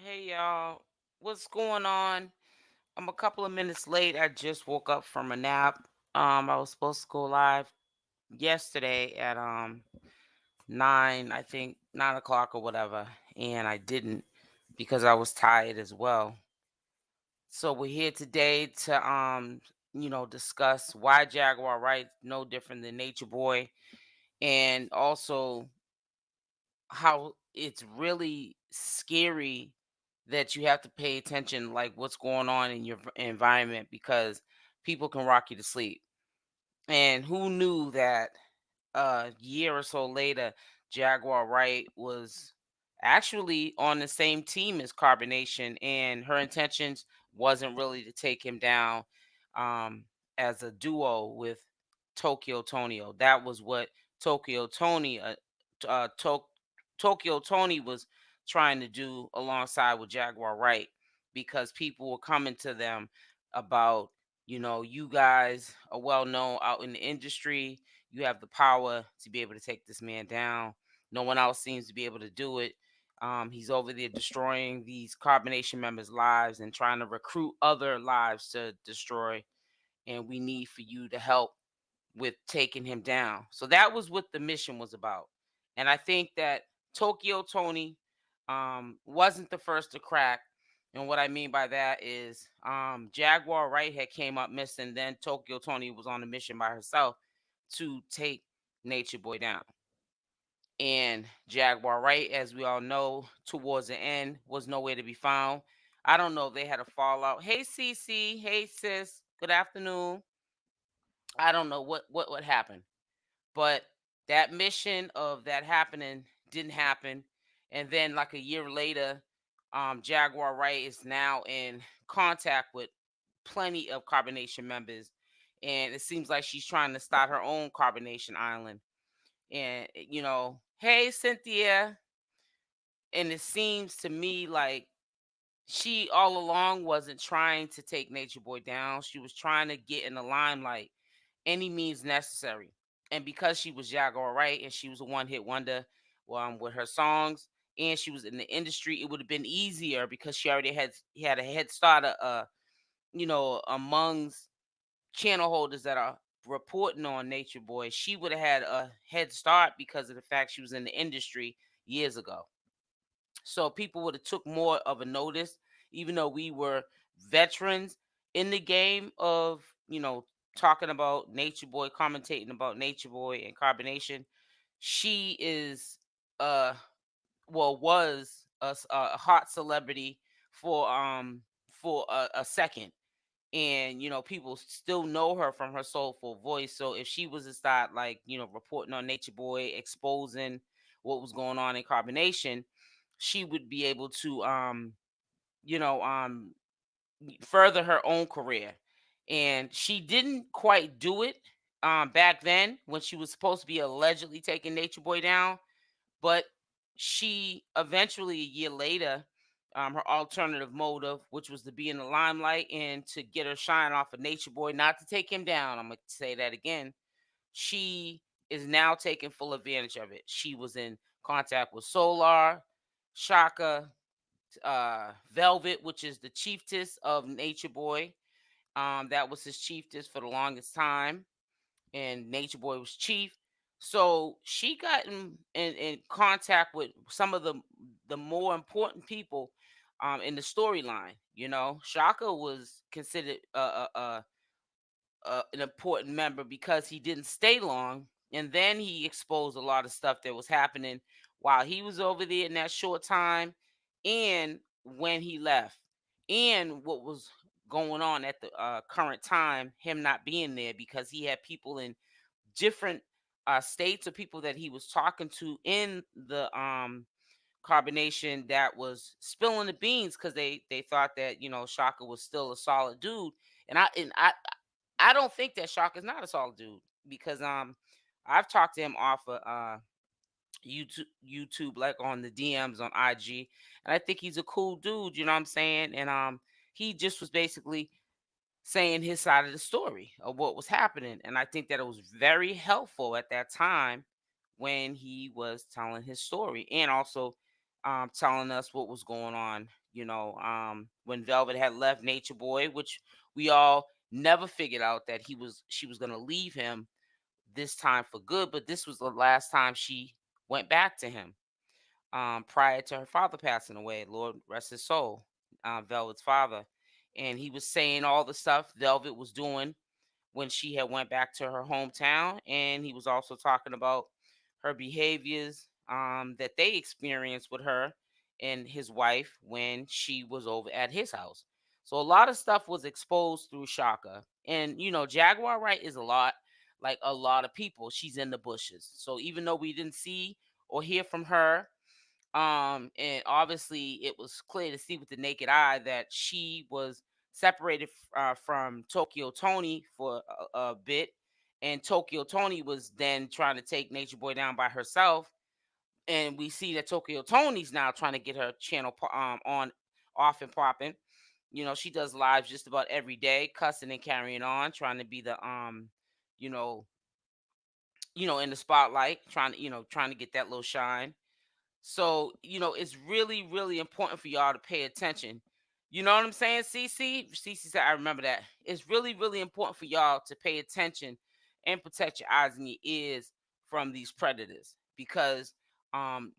Hey y'all, what's going on? I'm a couple of minutes late. I just woke up from a nap. I was supposed to go live yesterday at 9, I think 9 o'clock or whatever, and I didn't because I was tired as well. So we're here today to discuss why Jaguar Wright no different than Nature Boy, and also how it's really scary that you have to pay attention like what's going on in your environment because people can rock you to sleep. And who knew that a year or so later Jaguar Wright was actually on the same team as Carbonation, and her intentions wasn't really to take him down um as a duo with Tokyo Tonio. That was what Tokyo Tony t- uh to- Tokyo Tony was trying to do alongside with Jaguar Wright, because people were coming to them about, you guys are well known out in the industry. You have the power to be able to take this man down. No one else seems to be able to do it. He's over there destroying these carbonation members' lives and trying to recruit other lives to destroy. And we need for you to help with taking him down. So that was what the mission was about. And I think that Tokyo Tony wasn't the first to crack. And what I mean by that is Jaguar Wright had came up missing. Then Tokyo Tony was on a mission by herself to take Nature Boy down. And Jaguar Wright, as we all know, towards the end was nowhere to be found. I don't know if they had a fallout. Hey CC, hey sis, good afternoon. I don't know what happened, but that mission of that happening didn't happen. And then like a year later, Jaguar Wright is now in contact with plenty of carbonation members, and it seems like she's trying to start her own carbonation island. And hey Cynthia. And it seems to me like she all along wasn't trying to take Nature Boy down. She was trying to get in the limelight any means necessary. And because she was Jaguar Wright and she was a one hit wonder with her songs, and she was in the industry, it would have been easier because she already had a head start, amongst channel holders that are reporting on Nature Boy. She would have had a head start because of the fact she was in the industry years ago. So people would have took more of a notice, even though we were veterans in the game of, talking about Nature Boy, commentating about Nature Boy and carbonation. She is uh was a hot celebrity for a second. And people still know her from her soulful voice. So if she was to start, like, reporting on Nature Boy, exposing what was going on in carbonation, she would be able to you know um further her own career. And she didn't quite do it back then when she was supposed to be allegedly taking Nature Boy down. But she eventually, a year later, her alternative motive, which was to be in the limelight and to get her shine off of Nature Boy, not to take him down, I'm gonna say that again, she is now taking full advantage of it. She was in contact with Solar, Shaka, Velvet, which is the chiefess of Nature Boy. That was his chiefess for the longest time, and Nature Boy was chief. So she got in contact with some of the more important people in the storyline. Shaka was considered an important member because he didn't stay long, and then he exposed a lot of stuff that was happening while he was over there in that short time, and when he left, and what was going on at the current time, him not being there because he had people in different states of people that he was talking to in the carbonation that was spilling the beans because they thought that Shaka was still a solid dude. And I don't think that Shaka's not a solid dude because I've talked to him off of YouTube, like on the DMs on IG, and I think he's a cool dude. You know what I'm saying? And he just was basically saying his side of the story of what was happening. And I think that it was very helpful at that time when he was telling his story. And also, telling us what was going on. When Velvet had left Nature Boy, which we all never figured out that she was gonna leave him this time for good, but this was the last time she went back to him. Prior to her father passing away, Lord rest his soul, Velvet's father, and he was saying all the stuff Velvet was doing when she had went back to her hometown, and he was also talking about her behaviors that they experienced with her and his wife when she was over at his house. So a lot of stuff was exposed through Shaka. And Jaguar Wright is a lot like a lot of people. She's in the bushes. So even though we didn't see or hear from her, and obviously it was clear to see with the naked eye that she was separated from Tokyo Tony for a bit, and Tokyo Tony was then trying to take Nature Boy down by herself, and we see that Tokyo Tony's now trying to get her channel on, off and popping. She does lives just about every day, cussing and carrying on, trying to be the you know in the spotlight, trying to get that little shine. So, it's really, really important for y'all to pay attention. You know what I'm saying, CC? CC said, I remember that. It's really, really important for y'all to pay attention and protect your eyes and your ears from these predators, because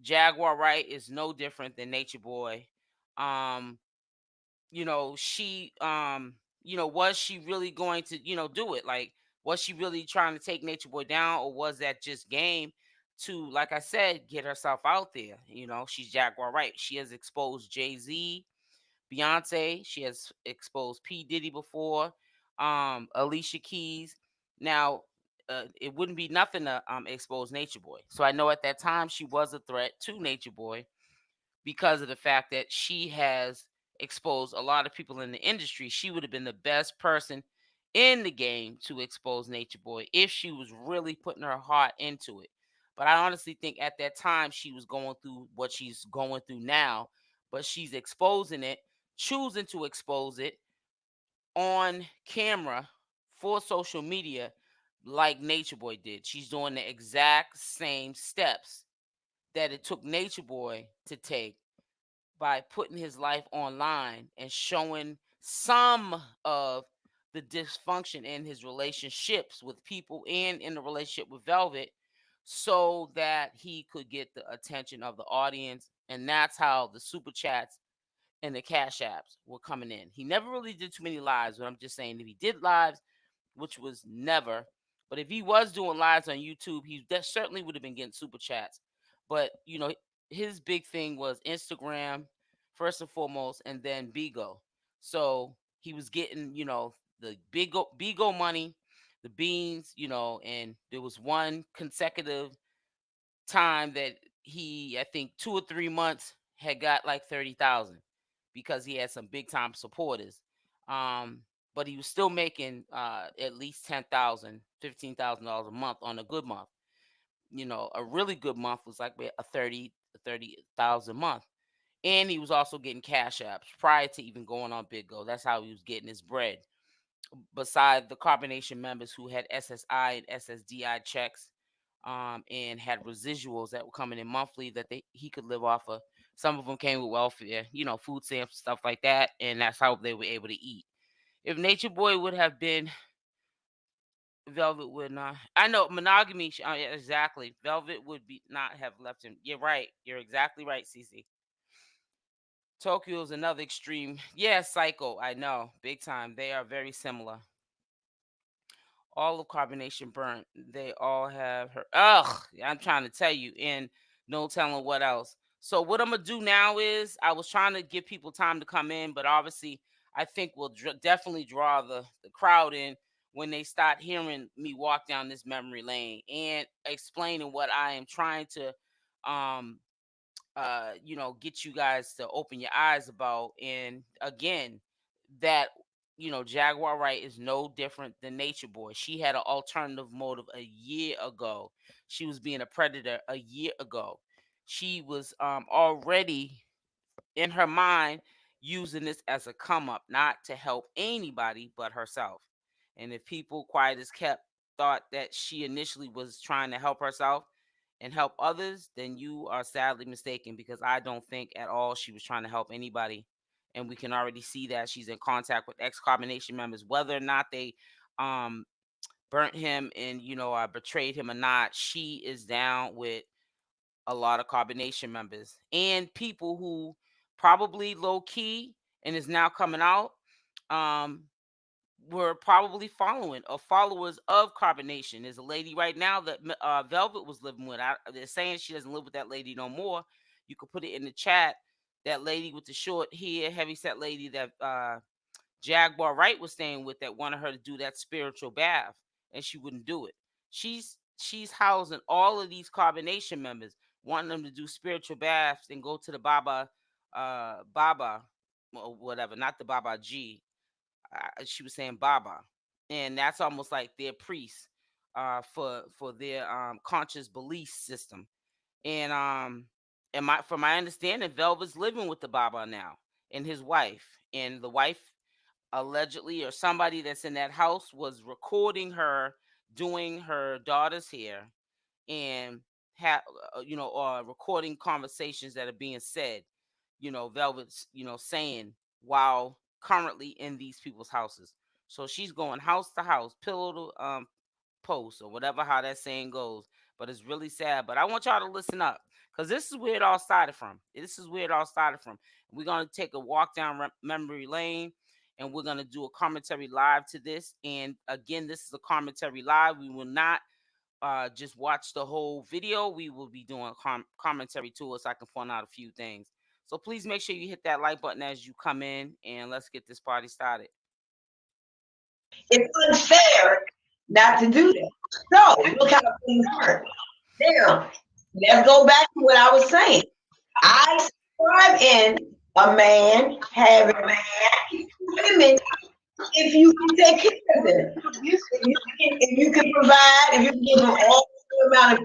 Jaguar Wright is no different than Nature Boy. Um, she was she really going to do it? Like, was she really trying to take Nature Boy down, or was that just game to, like I said, get herself out there? She's Jaguar Wright. She has exposed Jay-Z, Beyonce. She has exposed P Diddy before, Alicia Keys. Now, it wouldn't be nothing to expose Nature Boy. So I know at that time she was a threat to Nature Boy, because of the fact that she has exposed a lot of people in the industry. She would have been the best person in the game to expose Nature Boy if she was really putting her heart into it. But I honestly think at that time she was going through what she's going through now, but she's exposing it, choosing to expose it on camera for social media like Nature Boy did. She's doing the exact same steps that it took Nature Boy to take by putting his life online and showing some of the dysfunction in his relationships with people and in the relationship with Velvet, so that he could get the attention of the audience. And that's how the super chats and the cash apps were coming in. He never really did too many lives, but I'm just saying, if he did lives, which was never. But if he was doing lives on YouTube, he certainly would have been getting super chats. But his big thing was Instagram first and foremost, and then Bigo. So he was getting the Bigo money, the beans, and there was one consecutive time that he, I think 2 or 3 months, had got like 30,000, because he had some big time supporters. Um, but he was still making at least 10,000, $15,000 a month on a good month. A really good month was like a 30,000 month. And he was also getting cash apps prior to even going on Big Go. That's how he was getting his bread. Beside the carbonation members who had SSI and SSDI checks, and had residuals that were coming in monthly that he could live off of. Some of them came with welfare, food stamps, stuff like that, and that's how they were able to eat. If Nature Boy would have been, Velvet would not. I know monogamy. Yeah, exactly. Velvet would be not have left him. You're right. You're exactly right, Cece. Tokyo is another extreme. Yeah, Psycho. I know, big time. They are very similar. All of carbonation burnt. They all have her. Ugh, I'm trying to tell you, and no telling what else. So what I'm gonna do now is, I was trying to give people time to come in, but obviously I think we'll definitely draw the crowd in when they start hearing me walk down this memory lane and explaining what I am trying to um get you guys to open your eyes about. And again, that Jaguar Wright is no different than Nature Boy. She had an alternative motive a year ago. She was being a predator a year ago. She was already in her mind using this as a come up, not to help anybody but herself. And if people quiet as kept thought that she initially was trying to help herself, and help others, then you are sadly mistaken, because I don't think at all she was trying to help anybody. And we can already see that she's in contact with ex-carbonation members, whether or not they um burnt him and betrayed him or not. She is down with a lot of carbonation members and people who probably low key and is now coming out, um were probably following or followers of carbonation. There's a lady right now that Velvet was living with. They're saying she doesn't live with that lady no more. You could put it in the chat. That lady with the short hair, heavy set lady that Jaguar Wright was staying with, that wanted her to do that spiritual bath, and she wouldn't do it. She's housing all of these carbonation members, wanting them to do spiritual baths and go to the Baba, or whatever, not the Baba G. She was saying Baba, and that's almost like their priest, for their conscious belief system. And from my understanding, Velvet's living with the Baba now and his wife, and the wife allegedly, or somebody that's in that house, was recording her doing her daughter's hair, and or recording conversations that are being said, Velvet's, saying, while currently in these people's houses. So she's going house to house, pillow to post, or whatever, how that saying goes. But it's really sad. But I want y'all to listen up, because this is where it all started from. We're going to take a walk down memory lane, and we're going to do a commentary live to this. And again, this is a commentary live. We will not just watch the whole video. We will be doing commentary to it, so I can point out a few things. So please make sure you hit that like button as you come in, and let's get this party started. It's unfair not to do that. So look how things work. Now, let's go back to what I was saying. I subscribe in a man having women if you can take care of them. If you can provide, if you can give them all the amount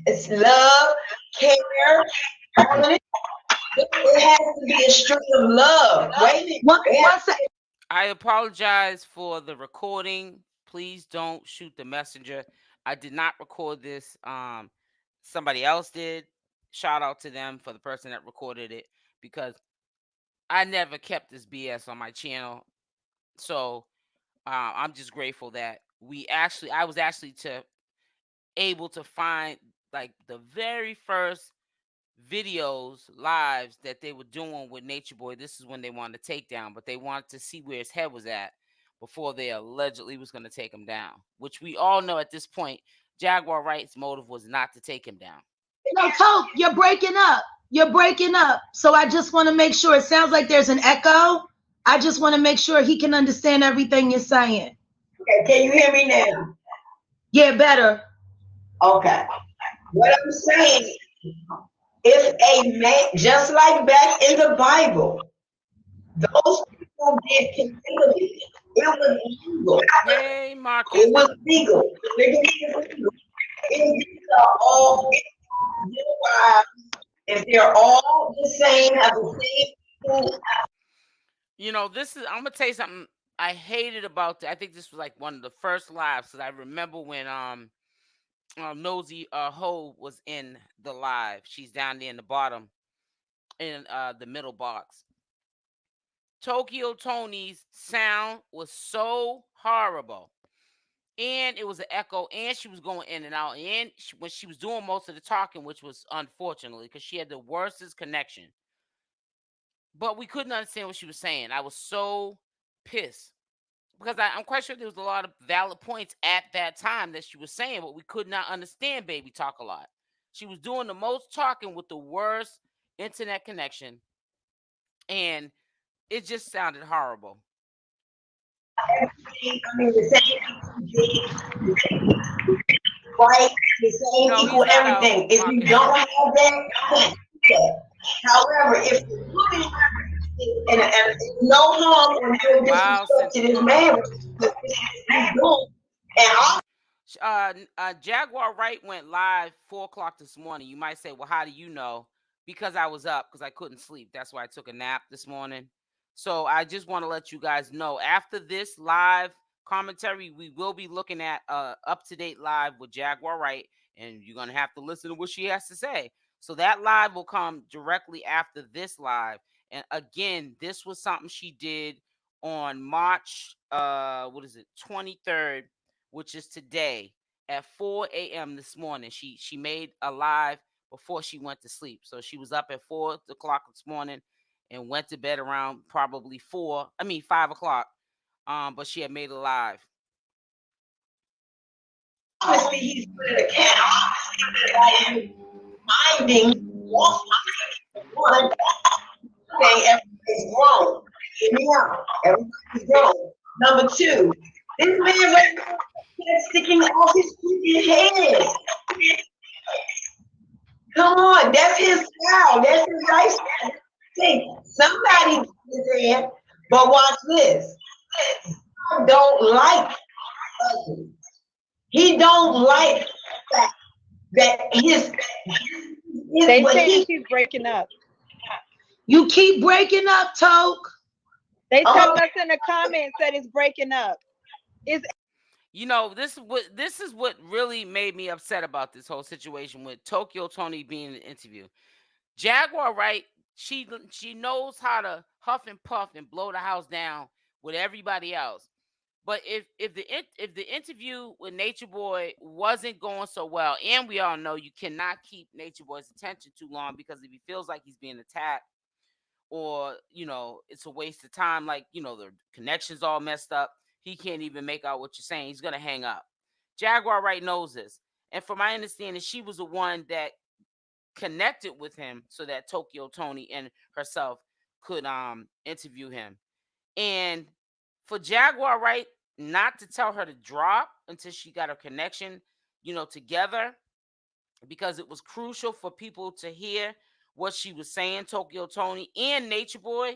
of love, care, all of it. It has to be a string of love. Wait, I apologize for the recording. Please don't shoot the messenger. I did not record this. Somebody else did. Shout out to them for the person that recorded it, because I never kept this BS on my channel. So I'm just grateful that I was actually able to find, like, the very first videos lives that they were doing with Natureboy. This is when they wanted to take down, but they wanted to see where his head was at before they allegedly was going to take him down, which we all know at this point Jaguar Wright's motive was not to take him down. Toke, you're breaking up. So I just want to make sure. It sounds like there's an echo. I just want to make sure he can understand everything you're saying. Okay, can you hear me now? Yeah, better. Okay. What I'm saying, if a man, just like back in the Bible, those people did considerably. It was legal. Hey, Marcus. It was legal. If these are all if they're all the same, have the same food. I'm gonna tell you something I hated about I think this was like one of the first lives, because I remember when Nosy Ho was in the live. She's down there in the bottom, in the middle box. Tokyo Tony's sound was so horrible, and it was an echo, and she was going in and out, and when she was doing most of the talking, which was unfortunately because she had the worstest connection, but we couldn't understand what she was saying. I was so pissed, because I'm quite sure there was a lot of valid points at that time that she was saying, but we could not understand Baby Talk a lot. She was doing the most talking with the worst internet connection, and it just sounded horrible. I mean, the same, right? The same equal everything. If you don't have that, however, if you're looking and no harm or no disrespect to this man, Jaguar Wright went live 4:00 this morning. You might say, well, how do you know? Because I was up, because I couldn't sleep. That's why I took a nap this morning. So I just want to let you guys know, after this live commentary, we will be looking at up-to-date live with Jaguar Wright, and you're gonna have to listen to what she has to say. So that live will come directly after this live. And again, this was something she did on March 23rd, which is today at 4 a.m. this morning. She made a live before she went to sleep. So she was up at 4 o'clock this morning and went to bed around probably 5 o'clock. But she had made a live. Obviously, he's putting a cat minding one thing. Everybody's grown. Hear me out. Everybody's grown. Number two, this man right now is sticking off his freaking head. Come on, that's his style. That's his lifestyle. See, somebody is there, but watch this. I don't like ugly. He don't like that his They what saying he she's breaking up. You keep breaking up, Toke. They tell us in the comments that it's breaking up. You know, this is what really made me upset about this whole situation with Tokyo Tony being in the interview. Jaguar Wright, she knows how to huff and puff and blow the house down with everybody else. But if the interview with Natureboy wasn't going so well, and we all know you cannot keep Natureboy's attention too long, because if he feels like he's being attacked, or it's a waste of time, like the connection's all messed up, he can't even make out what you're saying, he's gonna hang up. Jaguar Wright knows this, and from my understanding, she was the one that connected with him so that Tokyo Tony and herself could interview him. And for Jaguar Wright not to tell her to drop until she got her connection, together, because it was crucial for people to hear what she was saying, Tokyo Tony and Natureboy.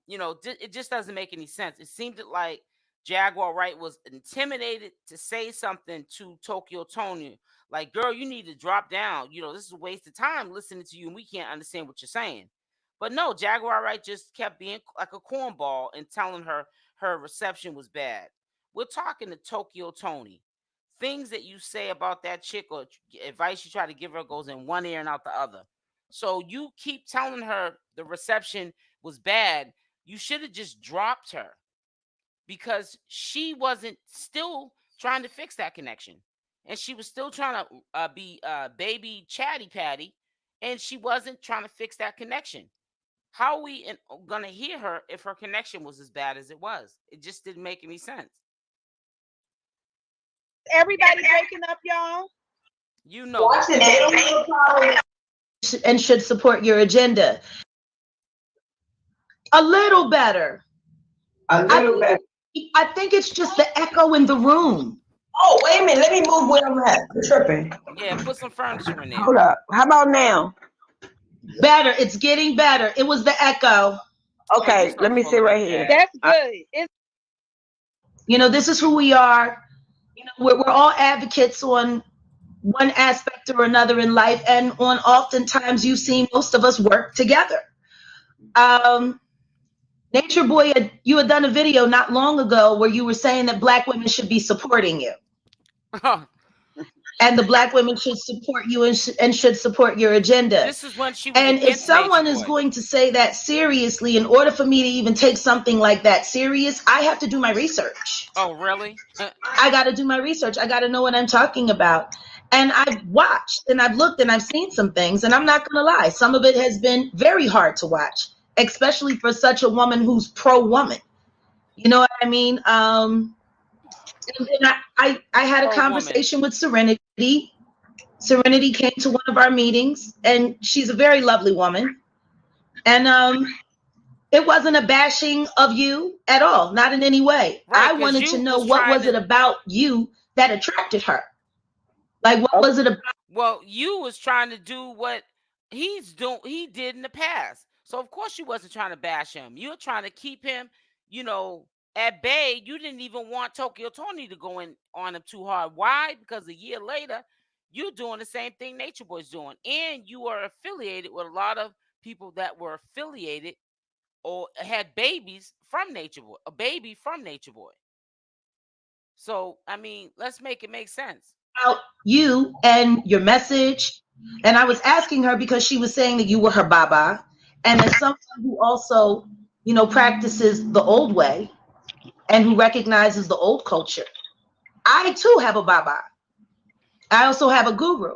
It just doesn't make any sense. It seemed like Jaguar Wright was intimidated to say something to Tokyo Tony, like, girl, you need to drop down. This is a waste of time listening to you, and we can't understand what you're saying. But no, Jaguar Wright just kept being like a cornball and telling her reception was bad. We're talking to Tokyo Tony. Things that you say about that chick or advice you try to give her goes in one ear and out the other. So you keep telling her the reception was bad. You should have just dropped her, because she wasn't still trying to fix that connection, and she was still trying to be baby chatty patty, and she wasn't trying to fix that connection. How are we gonna hear her if her connection was as bad as it was? It just didn't make any sense. Everybody breaking up, y'all. Watch it. They don't have a problem. And should support your agenda. A little better. A little better. I think it's just the echo in the room. Oh, wait a minute. Let me move where I'm at. I'm tripping. Yeah, put some furniture in there. Hold up. How about now? Better. It's getting better. It was the echo. Okay, let me sit right here. That's good. This is who we are. We're all advocates on one aspect or another in life, and on oftentimes you've seen most of us work together. Natureboy, you had done a video not long ago where you were saying that Black women should be supporting you. And the Black women should support you and should support your agenda. This is when she was and if someone is going to say that seriously, in order for me to even take something like that serious, I have to do my research. Oh, really? I got to do my research. I got to know what I'm talking about. And I've watched and I've looked and I've seen some things, and I'm not going to lie. Some of it has been very hard to watch, especially for such a woman who's pro-woman. You know what I mean? And I had a conversation with Serenity. Serenity came to one of our meetings, and she's a very lovely woman. And it wasn't a bashing of you at all, not in any way. Right, I wanted to know what was it about you that attracted her. Like, what was it about? Well, you was trying to do what he did in the past. So of course you wasn't trying to bash him. You were trying to keep him, at bay. You didn't even want Tokyo Tony to go in on him too hard. Why? Because a year later, you're doing the same thing Natureboy's doing. And you are affiliated with a lot of people that were affiliated or had babies from Natureboy, a baby from Natureboy. So, I mean, let's make it make sense. about you and your message. And I was asking her because she was saying that you were her baba. And as someone who also, practices the old way and who recognizes the old culture, I too have a baba. I also have a guru.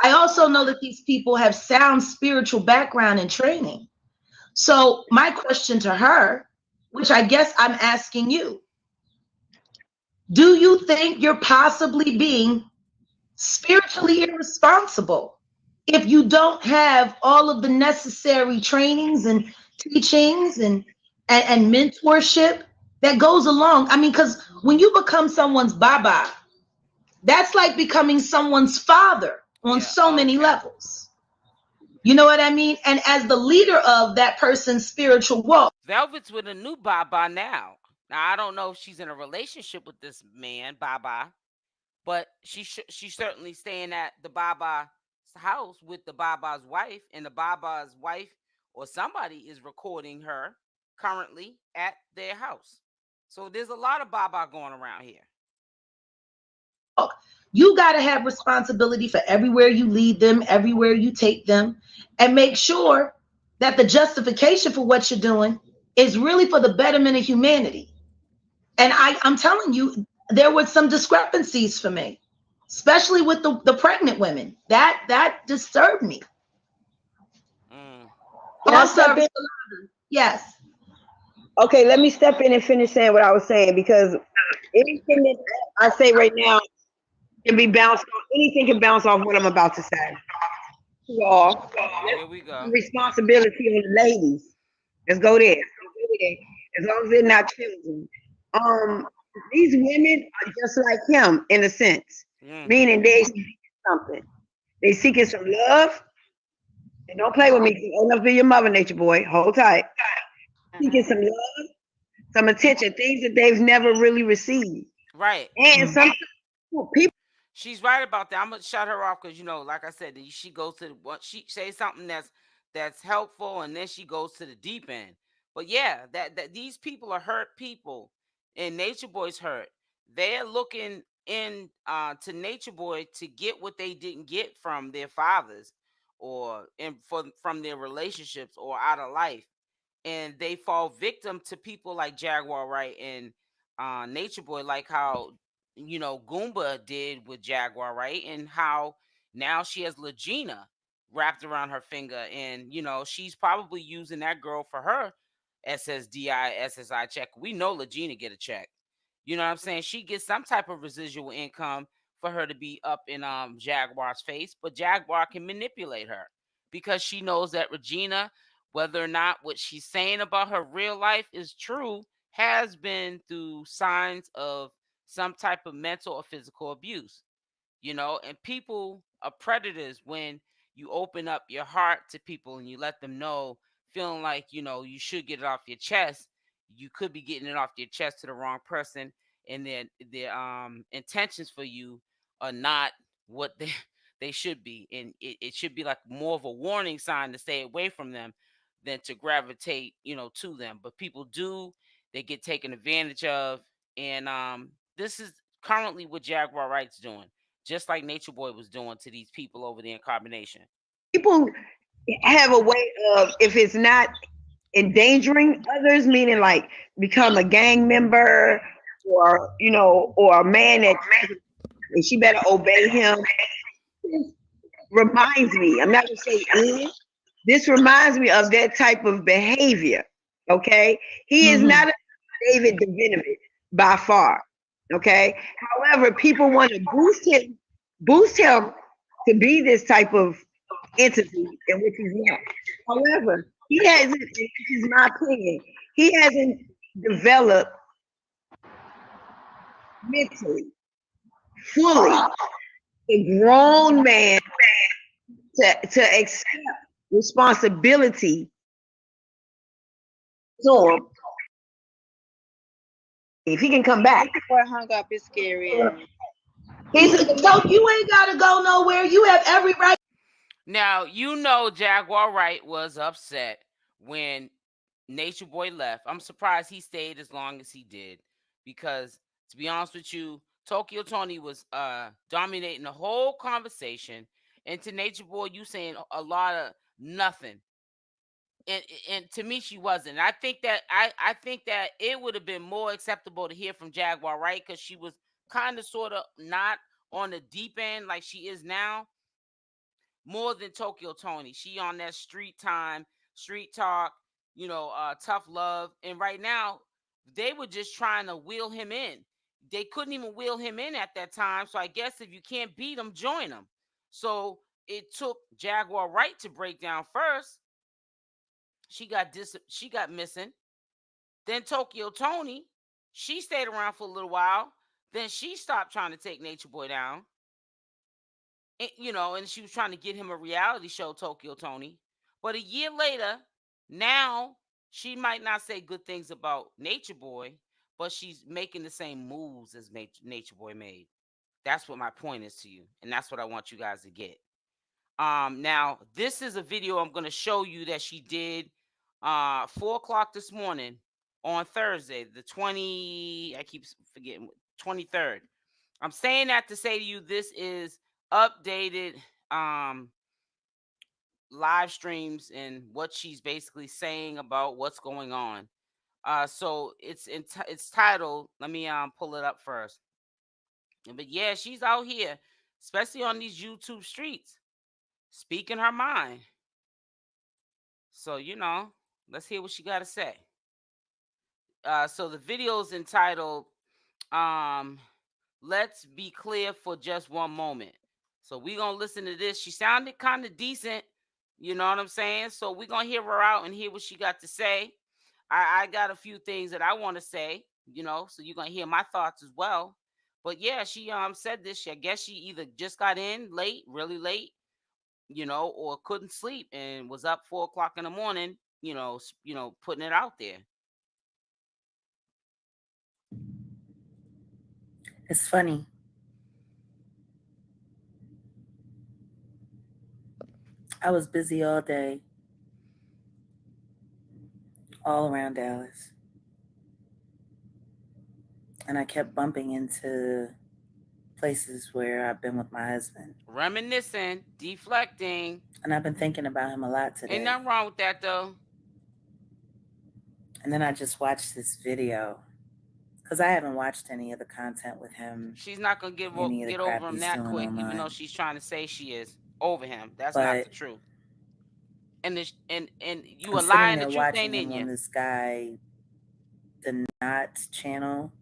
I also know that these people have sound spiritual background and training. So my question to her, which I guess I'm asking you, do you think you're possibly being spiritually irresponsible if you don't have all of the necessary trainings and teachings and mentorship that goes along? I mean, because when you become someone's baba, that's like becoming someone's father on so many levels. You know what I mean? And as the leader of that person's spiritual walk, Velvet's with a new Baba now. Now I don't know if she's in a relationship with this man Baba, but she's certainly staying at the Baba's house with the Baba's wife, and the Baba's wife or somebody is recording her currently at their house. So there's a lot of Baba going around here. you got to have responsibility for everywhere you lead them, everywhere you take them, and make sure that the justification for what you're doing is really for the betterment of humanity. And I'm telling you, there were some discrepancies for me, especially with the pregnant women. That disturbed me. Yes. Okay, let me step in and finish saying what I was saying, because anything that I say right now can be bounced off. Anything can bounce off what I'm about to say. Y'all, here we go. Responsibility on the ladies. Let's go there. As long as they're not children. These women are just like him in a sense, meaning they seeking something. They seeking some love. And don't play with me. Old enough to be your mother, nature boy. Hold tight. Seeking some love, some attention, things that they've never really received. Right. And some people. She's right about that. I'm gonna shut her off because like I said, she goes to what she says something that's helpful, and then she goes to the deep end. But yeah, that these people are hurt people, and Nature Boy's hurt. They're looking in to Nature Boy to get what they didn't get from their fathers, or from their relationships or out of life, and they fall victim to people like Jaguar Wright and Nature Boy, like how Goomba did with Jaguar Wright, and how now she has Legina wrapped around her finger, and she's probably using that girl for her SSDI check. We know Legina get a check. You know what I'm saying? She gets some type of residual income for her to be up in Jaguar's face, but Jaguar can manipulate her because she knows that Regina, whether or not what she's saying about her real life is true, has been through signs of some type of mental or physical abuse. And people are predators when you open up your heart to people and you let them know, feeling like you should get it off your chest. You could be getting it off your chest to the wrong person, and then their intentions for you are not what they should be, and it should be like more of a warning sign to stay away from them than to gravitate to them. But people do, they get taken advantage of, and this is currently what Jaguar Wright's doing, just like Nature Boy was doing to these people over there in Carbonation. People have a way of, if it's not endangering others, meaning like become a gang member, or or a man that she better obey him. This reminds me, I'm not gonna say is, this reminds me of that type of behavior. Okay, he is not a David Devinovich by far. Okay, however, people want to boost him to be this type of entity in which he's not. However, he hasn't, this is my opinion, he hasn't developed mentally, fully, a grown man to accept responsibility. So if he can come back. Boy hung up is scary. You ain't gotta go nowhere. You have every right. Now, Jaguar Wright was upset when Nature Boy left. I'm surprised he stayed as long as he did, because to be honest with you, Tony was dominating the whole conversation. And to Natureboy, you saying a lot of nothing. And to me, she wasn't. I think that it would have been more acceptable to hear from Jaguar, right? Because she was kind of sort of not on the deep end like she is now, more than Tony. She on that street time, street talk, tough love. And right now, they were just trying to wheel him in. They couldn't even wheel him in at that time. So I guess if you can't beat him, join him. So it took Jaguar Wright to break down first. She got missing. Then Tony, she stayed around for a little while. Then she stopped trying to take Natureboy down. And she was trying to get him a reality show, Tony. But a year later, now she might not say good things about Natureboy, but she's making the same moves as Natureboy made. That's what my point is to you, and that's what I want you guys to get. Now this is a video I'm going to show you that she did 4:00 this morning on Thursday, the 23rd. I'm saying that to say to you, this is updated live streams and what she's basically saying about what's going on. So it's titled, let me pull it up first. But yeah, she's out here, especially on these YouTube streets, speaking her mind. So, let's hear what she got to say. So the video is entitled, Let's Be Clear for Just One Moment. So we're going to listen to this. She sounded kind of decent. You know what I'm saying? So we're going to hear her out and hear what she got to say. I got a few things that I want to say, so you're going to hear my thoughts as well. But yeah, she said this. I guess she either just got in late, really late, or couldn't sleep and was up 4:00 in the morning, putting it out there. It's funny. I was busy all day, all around Dallas. And I kept bumping into places where I've been with my husband. Reminiscing, deflecting. And I've been thinking about him a lot today. Ain't nothing wrong with that, though. And then I just watched this video. Because I haven't watched any of the content with him. She's not going to get over him that quick, even though she's trying to say she is over him. That's not the truth. And you are lying, the truth ain't in you. On this guy, the Not channel.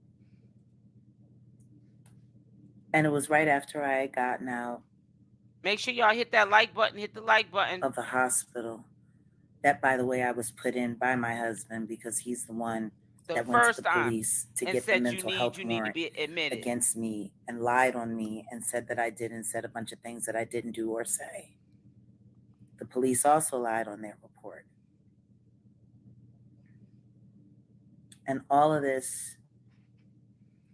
And it was right after I had gotten out. Make sure y'all hit that like button. Hit the like button. Of the hospital. That, by the way, I was put in by my husband because he's the one that went to the police to get the mental health warrant against me and lied on me and said that I did and said a bunch of things that I didn't do or say. The police also lied on their report. And all of this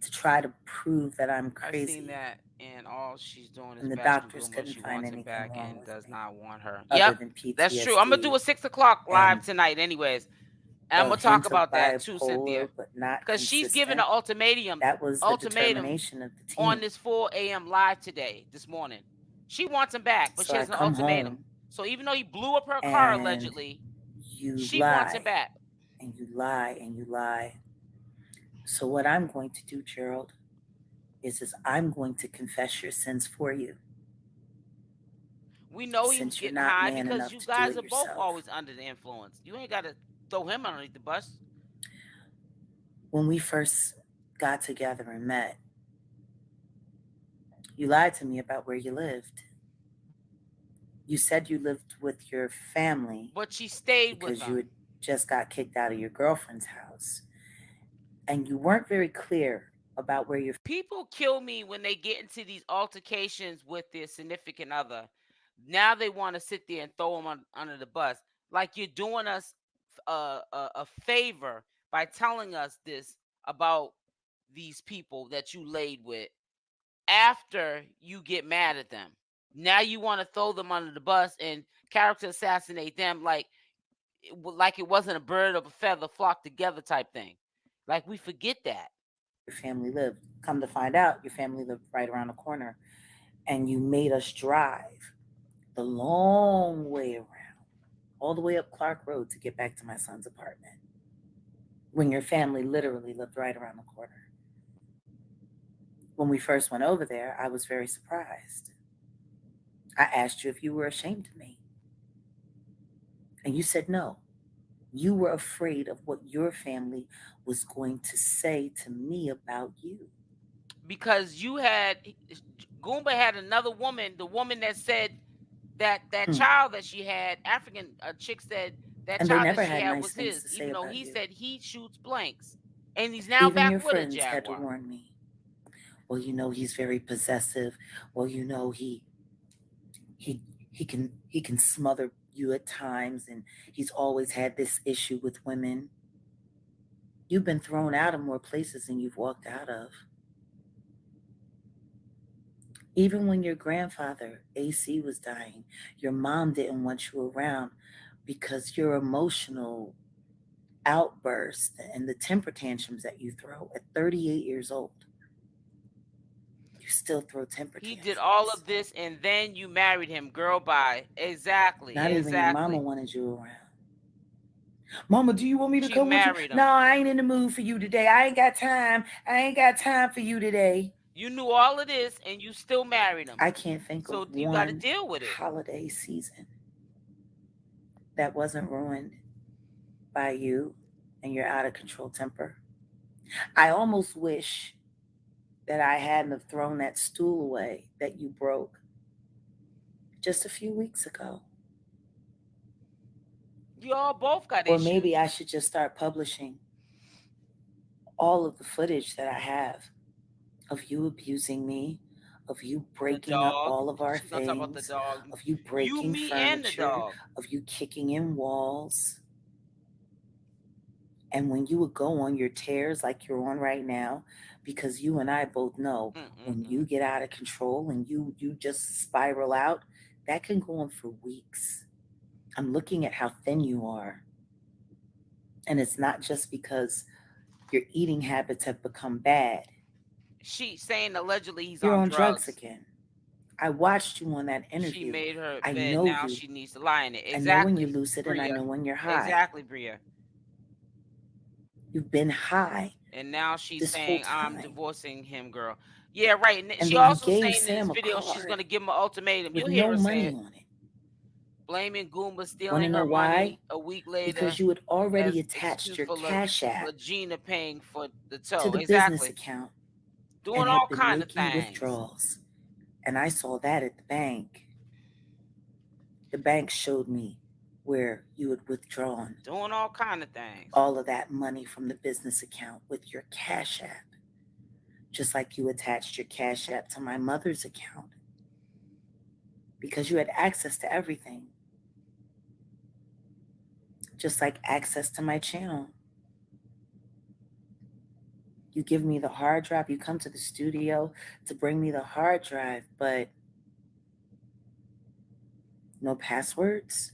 to try to prove that I'm crazy. I've seen that, and all she's doing is and the doctors couldn't find anything back wrong and does not want her. Other than PTSD. That's true. I'm gonna do a 6:00 live tonight, anyways. And I'm gonna talk about that too, Cynthia, because she's giving an ultimatum. That was the determination of the team on this 4 a.m. live this morning. She wants him back, but she has an ultimatum. So even though he blew up her car allegedly, she wants him back. And you lie and you lie. So what I'm going to do, Gerald, is I'm going to confess your sins for you. We know he's getting high because you guys are both always under the influence. You ain't got to throw him underneath the bus. When we first got together and met, you lied to me about where you lived. You said you lived with your family. But she stayed with them. Because you had just got kicked out of your girlfriend's house. And you weren't very clear about where your... People kill me when they get into these altercations with their significant other. Now they want to sit there and throw them under the bus. Like you're doing us a favor by telling us this about these people that you laid with after you get mad at them. Now you want to throw them under the bus and character assassinate them like it wasn't a bird of a feather flock together type thing. Like we forget that. your family lived. Come to find out, your family lived right around the corner, and you made us drive the long way around, all the way up Clark Road to get back to my son's apartment, when your family literally lived right around the corner. When we first went over there, I was very surprised. I asked you if you were ashamed of me, and you said no. You were afraid of what your family was going to say to me about you. Because Goomba had another woman, the woman that said that child that she had, African chick said that and child that never she had had nice was things his, to say even though about he you. said he shoots blanks, and he's now Even back your with a friends had to Jaguar. warn me. Well, you know, he's very possessive. Well, you know, he can smother you at times, and he's always had this issue with women. You've been thrown out of more places than you've walked out of. Even when your grandfather, AC, was dying, your mom didn't want you around because your emotional outbursts and the temper tantrums that you throw at 38 years old. You still throw temper tantrums. He did all of this, and then you married him. Girl, bye. Exactly. Not even your mama wanted you around. Mama, do you want me to come with you? Him. No, I ain't in the mood for you today. I ain't got time. I ain't got time for you today. You knew all of this, and you still married him. I can't think of you one gotta deal with it. Holiday season that wasn't ruined by you and your out of control temper. I almost wish that I hadn't have thrown that stool away that you broke just a few weeks ago. You all both got or issues. Maybe I should just start publishing all of the footage that I have of you abusing me, of you breaking up all of our things, of you breaking furniture, of you kicking in walls. And when you would go on your tears like you're on right now, because you and I both know when you get out of control and you just spiral out, that can go on for weeks. I'm looking at how thin you are. And it's not just because your eating habits have become bad. She's saying allegedly he's You're on drugs again. I watched you on that interview. She made her I bed. know Now you. she needs to lie in it. Exactly. I know when you're lucid, Bria. And I know when you're high. Exactly, Bria. You've been high. And now she's saying, I'm divorcing him, girl. Yeah, right. And she also saying Sam in this video she's going to give him an ultimatum. With You'll hear her money say it. On it. Blaming Goomba stealing her why? Money a week later. Because you had already attached your Cash App Gina paying for the tow. To the business account. Doing and all kinds of things. Withdrawals. And I saw that at the bank. The bank showed me where you had withdrawn. Doing all kind of things. All of that money from the business account with your Cash App. Just like you attached your Cash App to my mother's account. Because you had access to everything. Just like access to my channel. You give me the hard drive. You come to the studio to bring me the hard drive, but no passwords.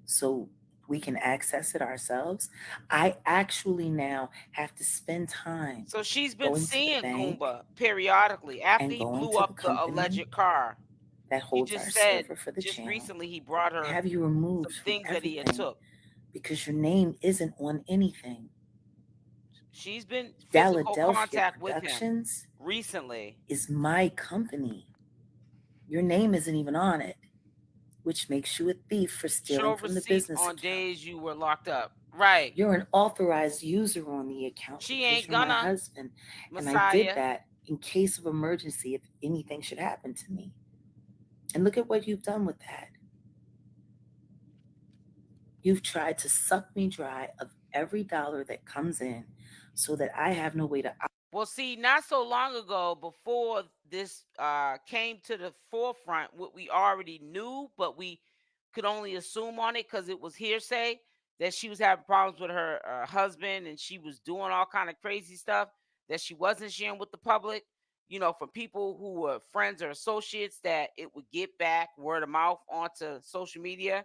So we can access it ourselves. I actually now have to spend time. So she's been seeing Goomba periodically after he blew up the alleged car. That holds our server for the channel. Recently he brought her have you removed some things that he had took. Because your name isn't on anything. She's been physical contact Productions with him recently. Is my company. Your name isn't even on it, which makes you a thief for stealing from the business on account. Days you were locked up. Right. You're an authorized user on the account. She ain't gonna. My husband, Messiah. And I did that in case of emergency if anything should happen to me. And look at what you've done with that. You've tried to suck me dry of every dollar that comes in so that I have no way to... Well, see, not so long ago, before this came to the forefront, what we already knew, but we could only assume on it because it was hearsay, that she was having problems with her husband and she was doing all kind of crazy stuff that she wasn't sharing with the public, you know, for people who were friends or associates, that it would get back word of mouth onto social media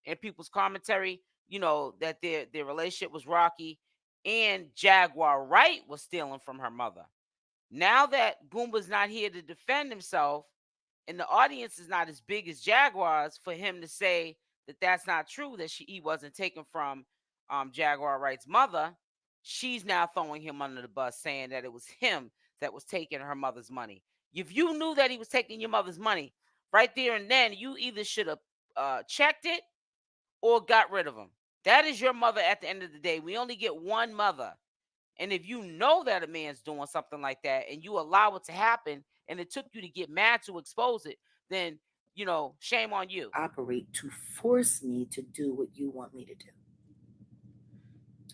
and people's commentary, you know, that their relationship was rocky. and Jaguar Wright was stealing from her mother. Now that Goomba's not here to defend himself, and the audience is not as big as Jaguar's, for him to say that that's not true, that he wasn't taken from Jaguar Wright's mother, she's now throwing him under the bus, saying that it was him that was taking her mother's money. If you knew that he was taking your mother's money, right there and then, you either should have checked it or got rid of him. That is your mother at the end of the day. We only get one mother. And if you know that a man's doing something like that and you allow it to happen, and it took you to get mad to expose it, then, shame on you. Operate to force me to do what you want me to do.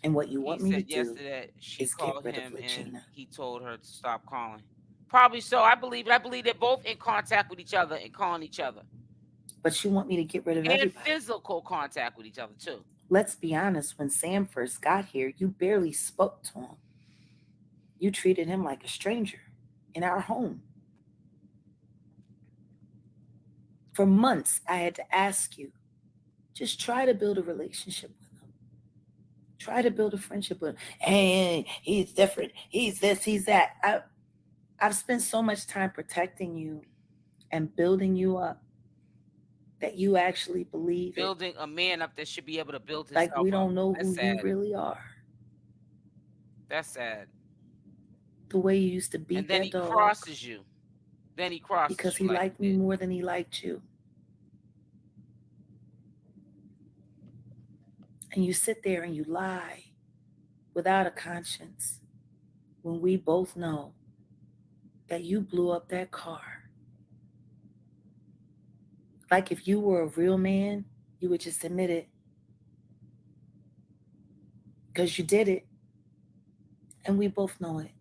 And what you want me to do yesterday she is called get rid him of and Lachina. he told her to stop calling. Probably so. I believe they're both in contact with each other and calling each other. But you want me to get rid of and everybody. Physical contact with each other too. Let's be honest, when Sam first got here, you barely spoke to him. You treated him like a stranger in our home. For months, I had to ask you, just try to build a relationship with him. Try to build a friendship with him. Hey, he's different. He's this, he's that. I've spent so much time protecting you and building you up that you actually believe building a man up that should be able to build himself like we don't up. know That's who sad. you really are. That's sad. The way you used to beat and then that he dog. Crosses you. Then he crosses because you he liked me did. more than he liked you. And you sit there and you lie without a conscience when we both know that you blew up that car. Like if you were a real man, you would just admit it. Because you did it. And we both know it.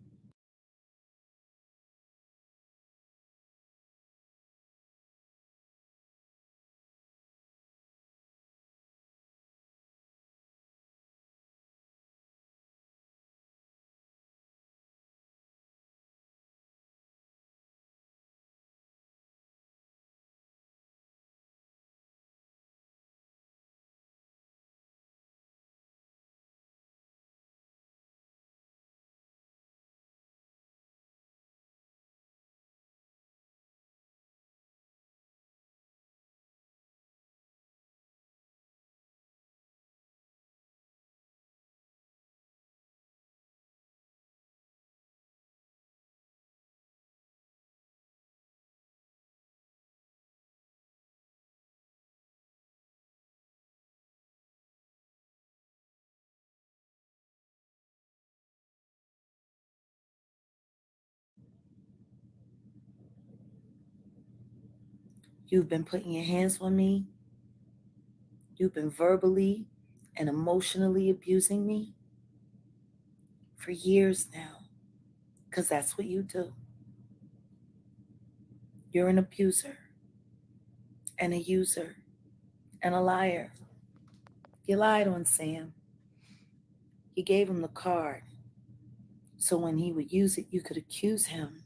You've been putting your hands on me. You've been verbally and emotionally abusing me for years now. Because that's what you do. You're an abuser and a user and a liar. You lied on Sam. You gave him the card. So when he would use it, you could accuse him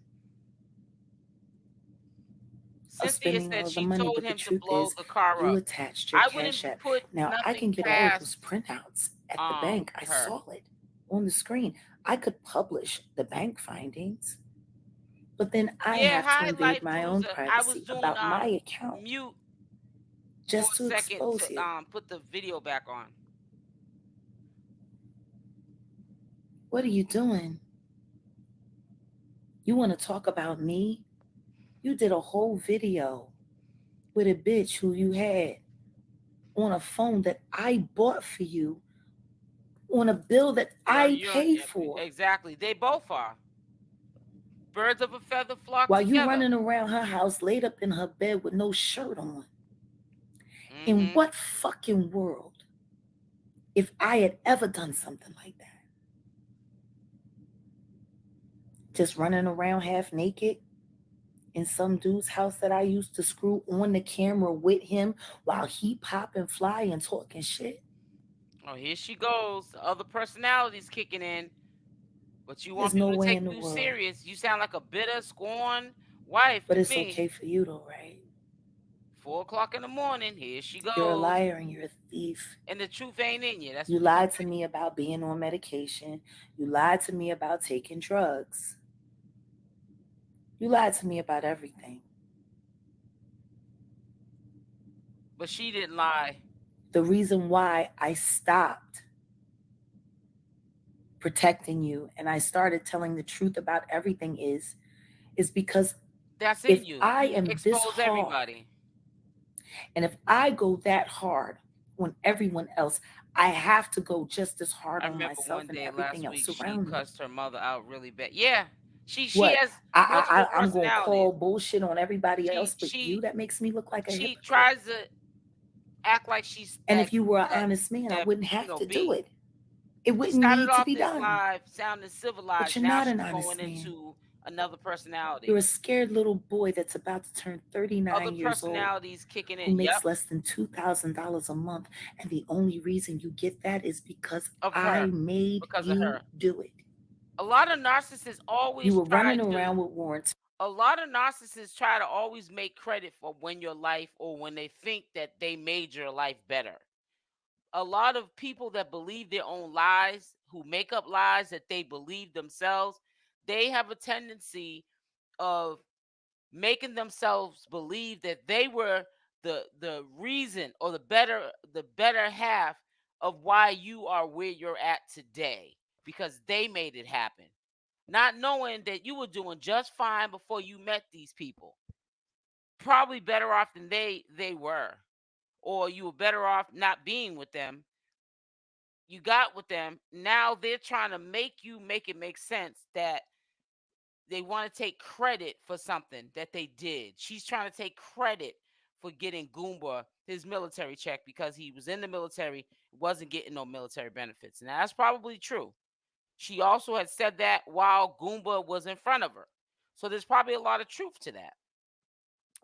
of spending all the money, but the truth is, you attached your Cash App. Now, I can get all of those printouts at the bank. I saw it on the screen. I could publish the bank findings, but then I have to invade my own privacy about my account mute just to expose you. Put the video back on. What are you doing? You want to talk about me? You did a whole video with a bitch who you had on a phone that I bought for you on a bill that I paid for. Exactly. They both are. Birds of a feather flock While together. you running around her house laid up in her bed with no shirt on. Mm-hmm. In what fucking world, if I had ever done something like that? Just running around half naked in some dude's house that I used to screw on the camera with him while he pop and fly and talking shit. Oh, here she goes. The other personalities kicking in. But you want people to take you serious. You sound like a bitter, scorned wife. But it's okay for you though, right? 4 o'clock in the morning, here she goes. You're a liar and you're a thief. And the truth ain't in you. That's you lied to me about being on medication. You lied to me about taking drugs. You lied to me about everything. But she didn't lie. The reason why I stopped protecting you and I started telling the truth about everything is because that's in you. I am this hard, everybody. And if I go that hard on everyone else, I have to go just as hard on myself and everything else around me. She cussed her mother out really bad. Yeah. She has I'm going to call bullshit on everybody else but you. That makes me look like a hypocrite. She tries to act like she's... And if you were an honest man, I wouldn't have to do it. It wouldn't need to be done. Live, sounding civilized. But you're not an honest man. Into another personality. You're a scared little boy that's about to turn 39 years old. Kicking in. Who makes less than $2,000 a month, and the only reason you get that is because I made you do it. A lot of narcissists always... You were running around with warrants. A lot of narcissists try to always make credit for when your life or when they think that they made your life better. A lot of people that believe their own lies, who make up lies that they believe themselves, they have a tendency of making themselves believe that they were the reason or the better half of why you are where you're at today, because they made it happen, not knowing that you were doing just fine before you met these people. Probably better off than they were, or you were better off not being with them. You got with them. Now they're trying to make it make sense that they want to take credit for something that they did. She's trying to take credit for getting Goomba his military check because he was in the military, wasn't getting no military benefits. And that's probably true. She also had said that while Goomba was in front of her. So there's probably a lot of truth to that.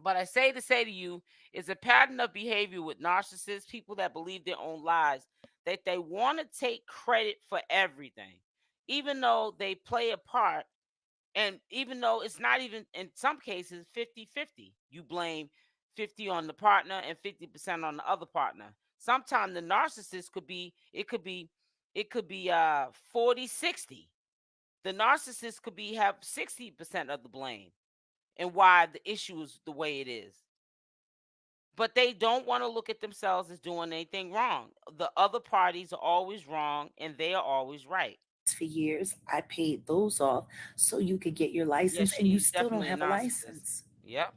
But I say to you, it's a pattern of behavior with narcissists, people that believe their own lies, that they want to take credit for everything, even though they play a part. And even though it's not even, in some cases, 50-50. You blame 50 on the partner and 50% on the other partner. Sometimes the narcissist could be 40-60. The narcissist could have 60% of the blame and why the issue is the way it is. But they don't want to look at themselves as doing anything wrong. The other parties are always wrong and they are always right. For years, I paid those off so you could get your license, and you still don't have a license. Yep.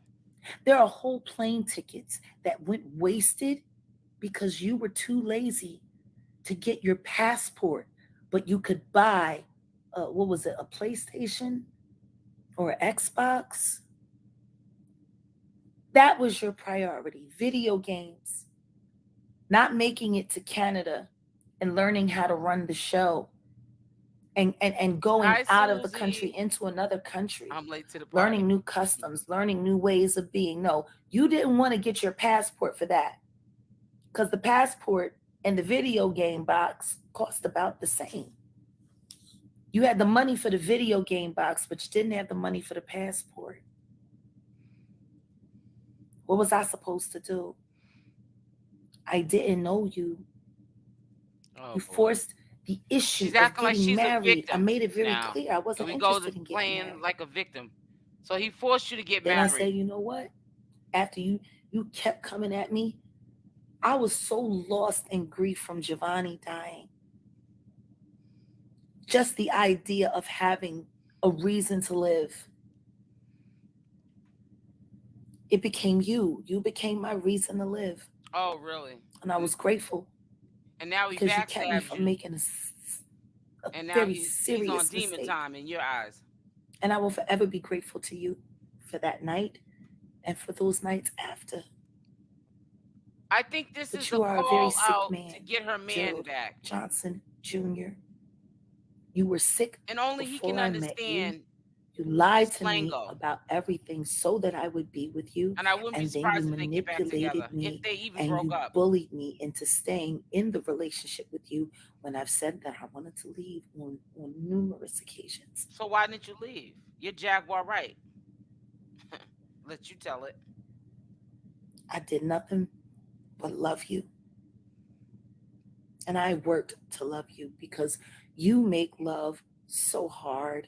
There are whole plane tickets that went wasted because you were too lazy to get your passport, but you could buy, a PlayStation or an Xbox? That was your priority, video games, not making it to Canada and learning how to run the show. And going out of the country into another country. I'm late to the party. Learning new customs, learning new ways of being. No, you didn't want to get your passport for that. Because the passport and the video game box cost about the same. You had the money for the video game box, but you didn't have the money for the passport. What was I supposed to do? I didn't know you. You forced the issue of getting married. I made it very clear. I wasn't interested in getting married. Like a victim. So he forced you to get married. Then I said, you know what? After you kept coming at me, I was so lost in grief from Giovanni dying. Just the idea of having a reason to live. It became you. You became my reason to live. Oh, really? And I was grateful. And now he because you kept me from making a very serious he's on demon mistake. Time in your eyes. And I will forever be grateful to you for that night and for those nights after. I think this but is you a are call a very sick out man, to get her man Gerald back. Johnson Jr. You were sick, and only he can understand. You lied to me about everything so that I would be with you. And I wouldn't be surprised if they get back together, if they even broke up. Bullied me into staying in the relationship with you when I've said that I wanted to leave on numerous occasions. So why didn't you leave? You're Jaguar Wright. Let you tell it. I did nothing but love you. And I worked to love you because you make love so hard.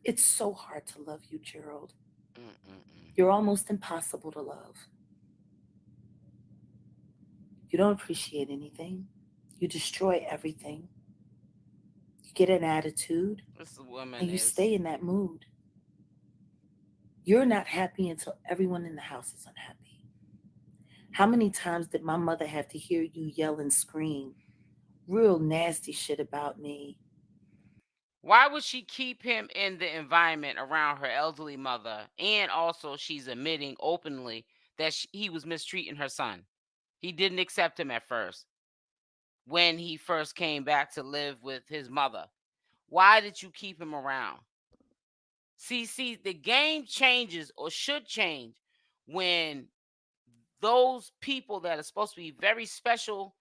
It's so hard to love you, Gerald. You're almost impossible to love. You don't appreciate anything. You destroy everything. You get an attitude and you stay in that mood. You're not happy until everyone in the house is unhappy. How many times did my mother have to hear you yell and scream real nasty shit about me? Why would she keep him in the environment around her elderly mother? And also, she's admitting openly that he was mistreating her son. He didn't accept him at first when he first came back to live with his mother. Why did you keep him around? See, the game changes or should change when those people that are supposed to be very special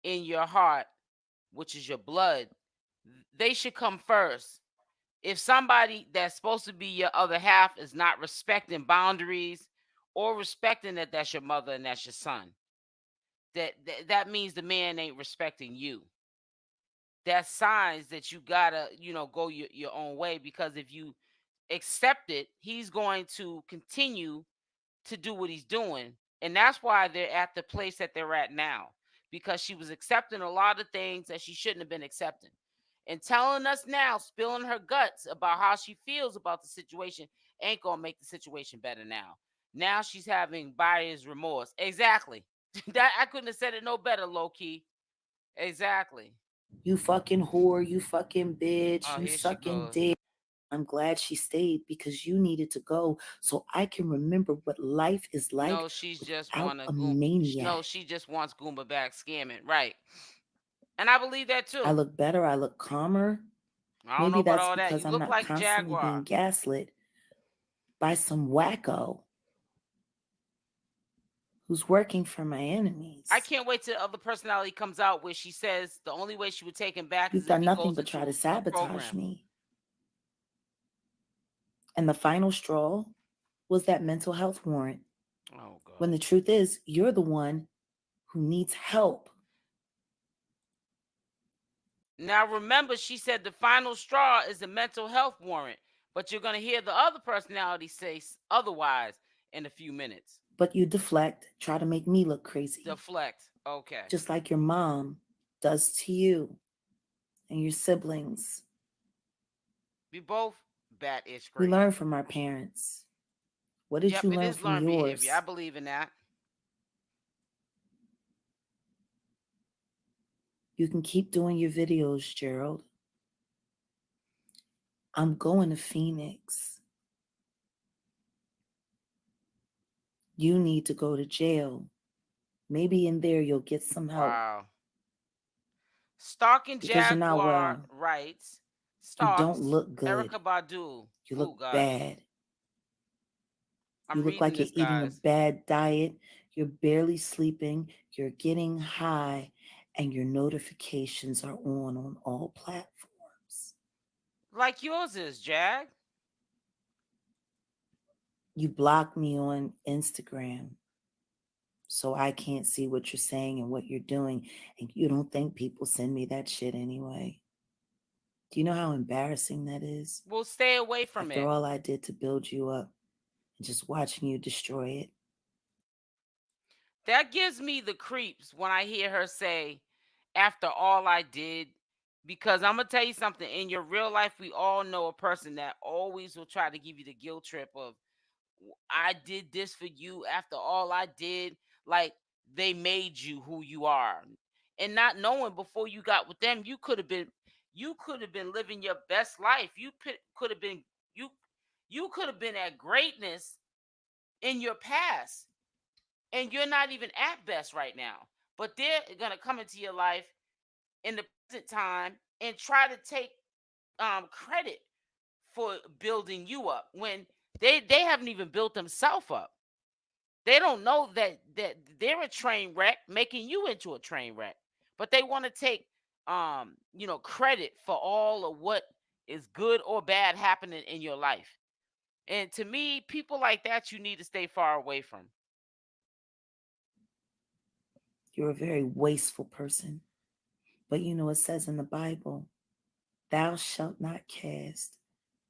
in your heart, which is your blood, they should come first. If somebody that's supposed to be your other half is not respecting boundaries or respecting that that's your mother and that's your son, that means the man ain't respecting you. That's signs that you gotta, go your own way, because if you accept it, he's going to continue to do what he's doing. And that's why they're at the place that they're at now, because she was accepting a lot of things that she shouldn't have been accepting. And telling us now, spilling her guts about how she feels about the situation, ain't gonna make the situation better now. Now she's having buyer's remorse. Exactly. That I couldn't have said it no better, low key. Exactly. You fucking whore, you fucking bitch, Oh, you here she sucking goes. dick. I'm glad she stayed because you needed to go so I can remember what life is like No, she's just without want a to maniac. No, she just wants Goomba back scamming. Right. And I believe that too. I look better, I look calmer. I don't know Maybe about that's all that. because You I'm look not like constantly Jaguar. being gaslit by some wacko who's working for my enemies. I can't wait till the other personality comes out where she says the only way she would take him back You've is if done he nothing goes but try into to a sabotage program. me. And the final straw was that mental health warrant. Oh, God. When the truth is, you're the one who needs help. Now, remember, she said the final straw is a mental health warrant, but you're going to hear the other personality say otherwise in a few minutes. But you deflect, try to make me look crazy. Deflect. Okay. Just like your mom does to you and your siblings. We both bat-ish We crazy. learn from our parents. What did you learn from yours? Behavior. I believe in that. You can keep doing your videos, Gerald. I'm going to Phoenix. You need to go to jail. Maybe in there you'll get some help. Wow. Stalking Jaguar Wright. You don't look good. 𝗪𝗛𝗪𝗏 Badu. You look bad. You look like you're eating a bad diet. You're barely sleeping. You're getting high. And your notifications are on all platforms. Like yours is, Jag. You block me on Instagram, so I can't see what you're saying and what you're doing. And you don't think people send me that shit anyway. Do you know how embarrassing that is? Well, stay away from it. After all I did to build you up and just watching you destroy it. That gives me the creeps when I hear her say, after all I did, because I'm going to tell you something. In your real life, we all know a person that always will try to give you the guilt trip of, I did this for you after all I did. Like they made you who you are. And not knowing before you got with them, you could have been living your best life. You could have been you could have been at greatness in your past. And you're not even at best right now. But they're gonna come into your life in the present time and try to take credit for building you up when they haven't even built themselves up. They don't know that they're a train wreck, making you into a train wreck. But they want to take credit for all of what is good or bad happening in your life. And to me, people like that you need to stay far away from. You're a very wasteful person. But you know, it says in the Bible, thou shalt not cast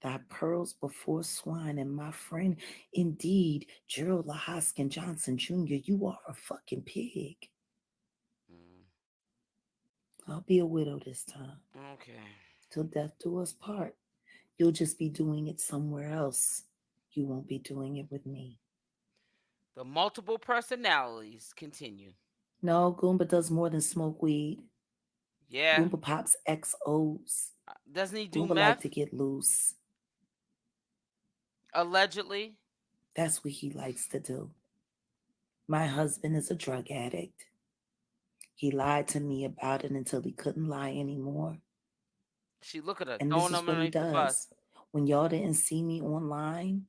thy pearls before swine. And my friend, indeed, Gerald Lahoskin Johnson Jr., you are a fucking pig. I'll be a widow this time. Okay. Till death do us part. You'll just be doing it somewhere else. You won't be doing it with me. The multiple personalities continue. No, Goomba does more than smoke weed. Yeah. Goomba pops XOs. Doesn't he do Goomba meth? like to get loose. Allegedly. That's what he likes to do. My husband is a drug addict. He lied to me about it until he couldn't lie anymore. She look at her. And this is what he does. When y'all didn't see me online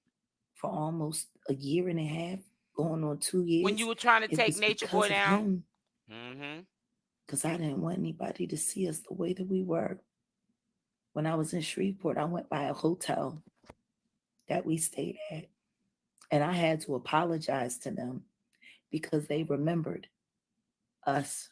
for almost a year and a half, going on 2 years. When you were trying to take Natureboy down? Because I didn't want anybody to see us the way that we were. When I was in Shreveport, I went by a hotel that we stayed at. And I had to apologize to them because they remembered us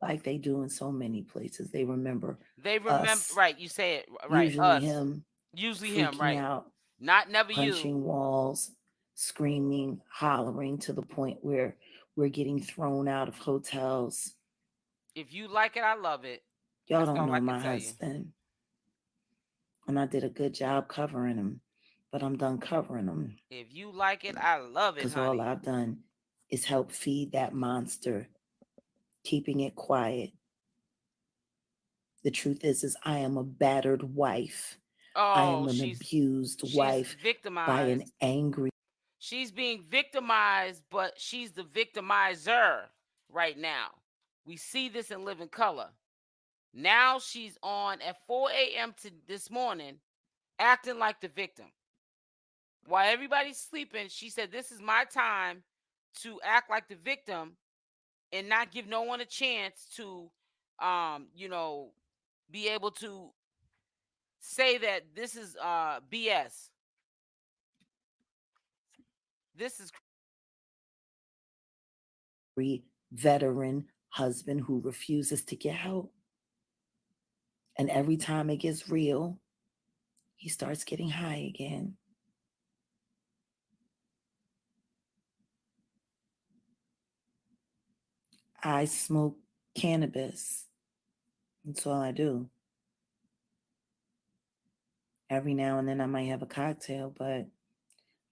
like they do in so many places. They remember us. Right, you say it right. Usually us. him. Usually him, right. Out, never punching you. walls, screaming, hollering to the point where we're getting thrown out of hotels. If you like it, I love it. Y'all don't know my husband. And I did a good job covering him, but I'm done covering him. If you like it, I love it, because all I've done is help feed that monster, keeping it quiet. The truth is I am a battered wife. I am an abused wife victimized by an angry. She's being victimized, but she's the victimizer right now. We see this in Living Color. Now she's on at 4 a.m. this morning, acting like the victim. While everybody's sleeping, she said, this is my time to act like the victim and not give no one a chance to, be able to say that this is BS. This is veteran husband who refuses to get help. And every time it gets real, he starts getting high again. I smoke cannabis. That's all I do. Every now and then I might have a cocktail, but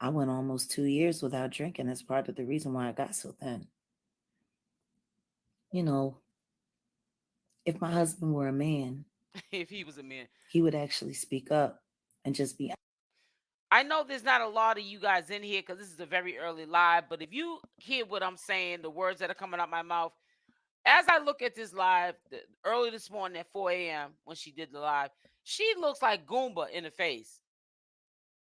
I went almost 2 years without drinking. That's part of the reason why I got so thin. You know, if my husband were a man, if he was a man, he would actually speak up and just be. I know there's not a lot of you guys in here because this is a very early live, but if you hear what I'm saying, the words that are coming out my mouth, as I look at this live early this morning at 4 a.m. when she did the live, she looks like Goomba in the face.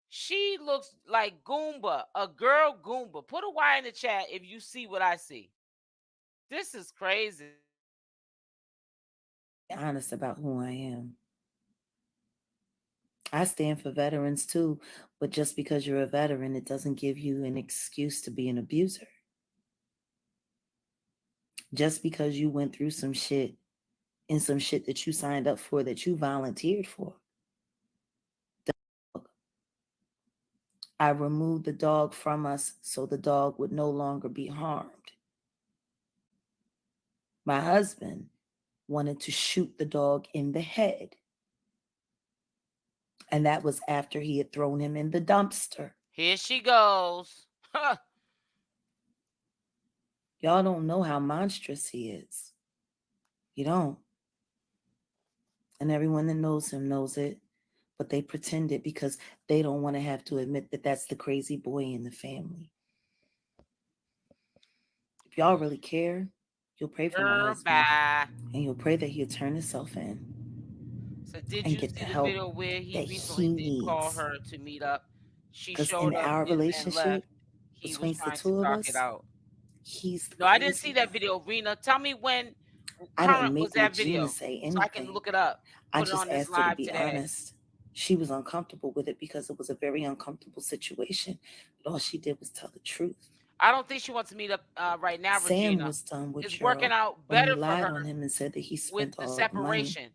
She looks like Goomba, a girl Goomba. Put a Y in the chat if you see what I see. This is crazy. Honest about who I am. I stand for veterans too, but just because you're a veteran, it doesn't give you an excuse to be an abuser. Just because you went through some shit and some shit that you signed up for, that you volunteered for. I removed the dog from us so the dog would no longer be harmed. My husband wanted to shoot the dog in the head. And that was after he had thrown him in the dumpster. Here she goes. Y'all don't know how monstrous he is. You don't. And everyone that knows him knows it. But they pretend it because they don't want to have to admit that that's the crazy boy in the family. If y'all really care, you'll pray for my husband. And you'll pray that he'll turn himself in. So did you see the video where he recently did call her to meet up? She showed up in our relationship between the two of us. No, I didn't see that video, Rena. Tell me when current was that video, so I can look it up. I just asked her to be honest. She was uncomfortable with it because it was a very uncomfortable situation. But all she did was tell the truth. I don't think she wants to meet up right now, Sam Regina. was done with It's Gerald working out when he better for lied her on him and said that he with spent the all the money separation.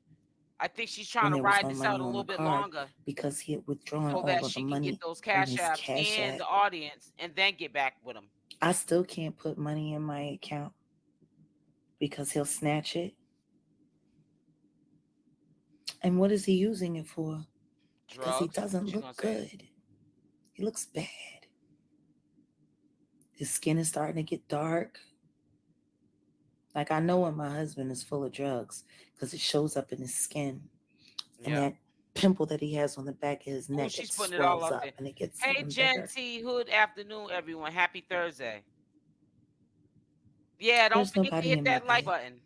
I think she's when trying to there was ride no this money out a on little the bit card longer because he had withdrawn so all that of the she can get money those on cash his apps cash and app. the audience and then get back with him. I still can't put money in my account because he'll snatch it. And what is he using it for? Because he Drugs? doesn't What you look gonna say? good. He looks bad. His skin is starting to get dark. Like, I know when my husband is full of drugs because it shows up in his skin. And that pimple that he has on the back of his neck, She's it putting it all swells up up there. and it gets Hey, even bigger. Genty, good afternoon, everyone. Happy Thursday. Yeah, don't There's forget to nobody hit in that my like bed. button.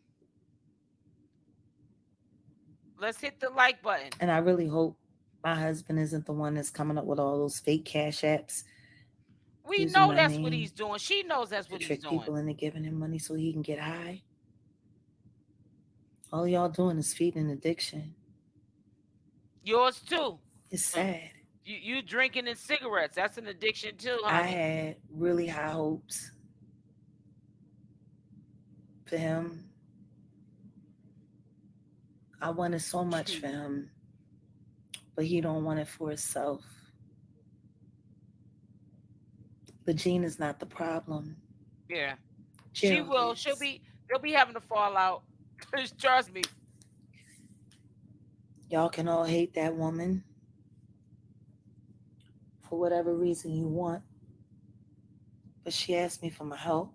Let's hit the like button. And I really hope my husband isn't the one that's coming up with all those fake cash apps. We know that's what he's doing. She knows that's what he's doing. To trick people into giving him money so he can get high. All y'all doing is feeding addiction. Yours too. It's sad. You drinking and cigarettes. That's an addiction too, honey. I had really high hopes for him. I wanted so much for him, but he don't want it for himself. But Jean is not the problem. Yeah. Gerald she will. is. They'll be having to fall out. Trust me. Y'all can all hate that woman for whatever reason you want. But she asked me for my help.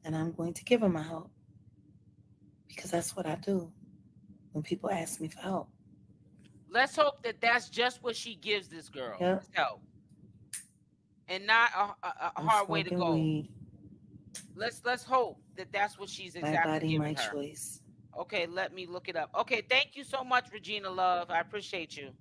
And I'm going to give her my help. Because that's what I do when people ask me for help. Let's hope that that's just what she gives this girl. Yep. Help. And not a hard way to go. Weed. Let's hope that that's what she's exactly my body, giving my her. Choice. Okay, let me look it up. Okay, thank you so much, Regina Love. I appreciate you.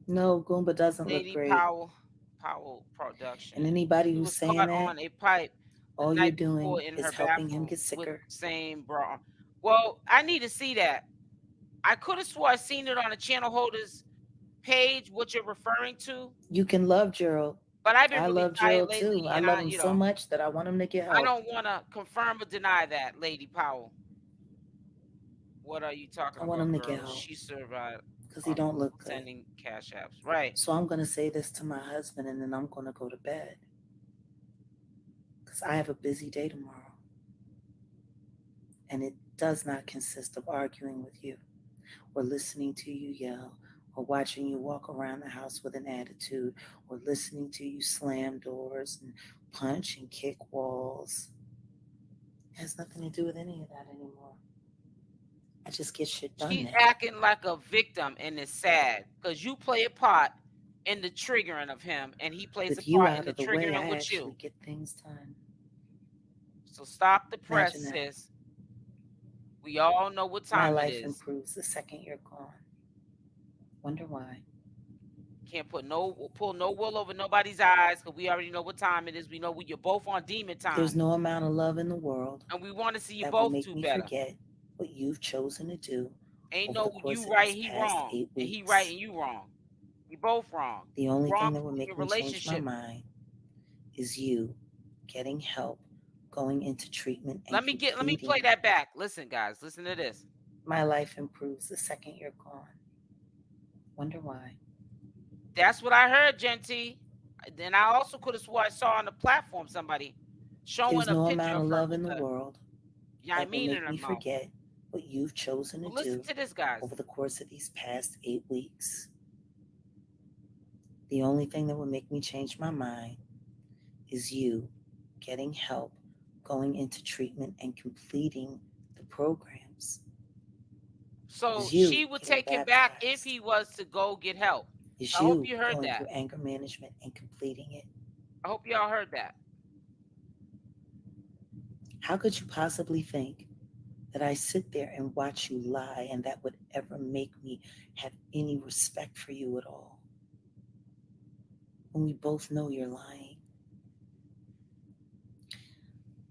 No, Goomba doesn't Lady look great. Powell Production. And anybody who's saying that, on a pipe all you're doing is helping him get sicker. Same bra. Well, I need to see that. I could have swore I seen it on the channel holders page, what you're referring to. You can love Gerald. But I've been I really love Gerald lately, too. I love him so much that I want him to get help. I don't want to confirm or deny that, Lady Powell. What are you talking about? I want him to get help. She survived because he don't look good. Sending cash apps, right? So I'm going to say this to my husband, and then I'm going to go to bed because I have a busy day tomorrow, and it does not consist of arguing with you, or listening to you yell, or watching you walk around the house with an attitude, or listening to you slam doors and punch and kick walls. It has nothing to do with any of that anymore. I just get shit done. She's acting like a victim, and it's sad because you play a part in the triggering of him, and he plays a part in the triggering with you. Get things done. So stop the press, sis. We all know what time My it is. life improves the second you're gone. Wonder why. Can't pull no wool over nobody's eyes because we already know what time it is. We know you're both on demon time. There's no amount of love in the world, and we want to see you that both will make do me better. Forget what you've chosen to do. Ain't no you right, he wrong, and he right and you wrong. You both wrong. The only wrong thing that will make me change my mind is you getting help, going into treatment. And let me play that back. Listen, guys, listen to this. My life improves the second you're gone. Wonder why. That's what I heard, Genty. Then I also could have swore I saw on the platform somebody showing There's no a picture amount of love in the world that will make me forget what you've chosen to do. Listen to this, guys. Over the course of these past 8 weeks. The only thing that will make me change my mind is you getting help, going into treatment, and completing the programs. So she would take him back if he was to go get help. I hope you heard that. Through anger management and completing it. I hope y'all heard that. How could you possibly think that I sit there and watch you lie and that would ever make me have any respect for you at all? When we both know you're lying.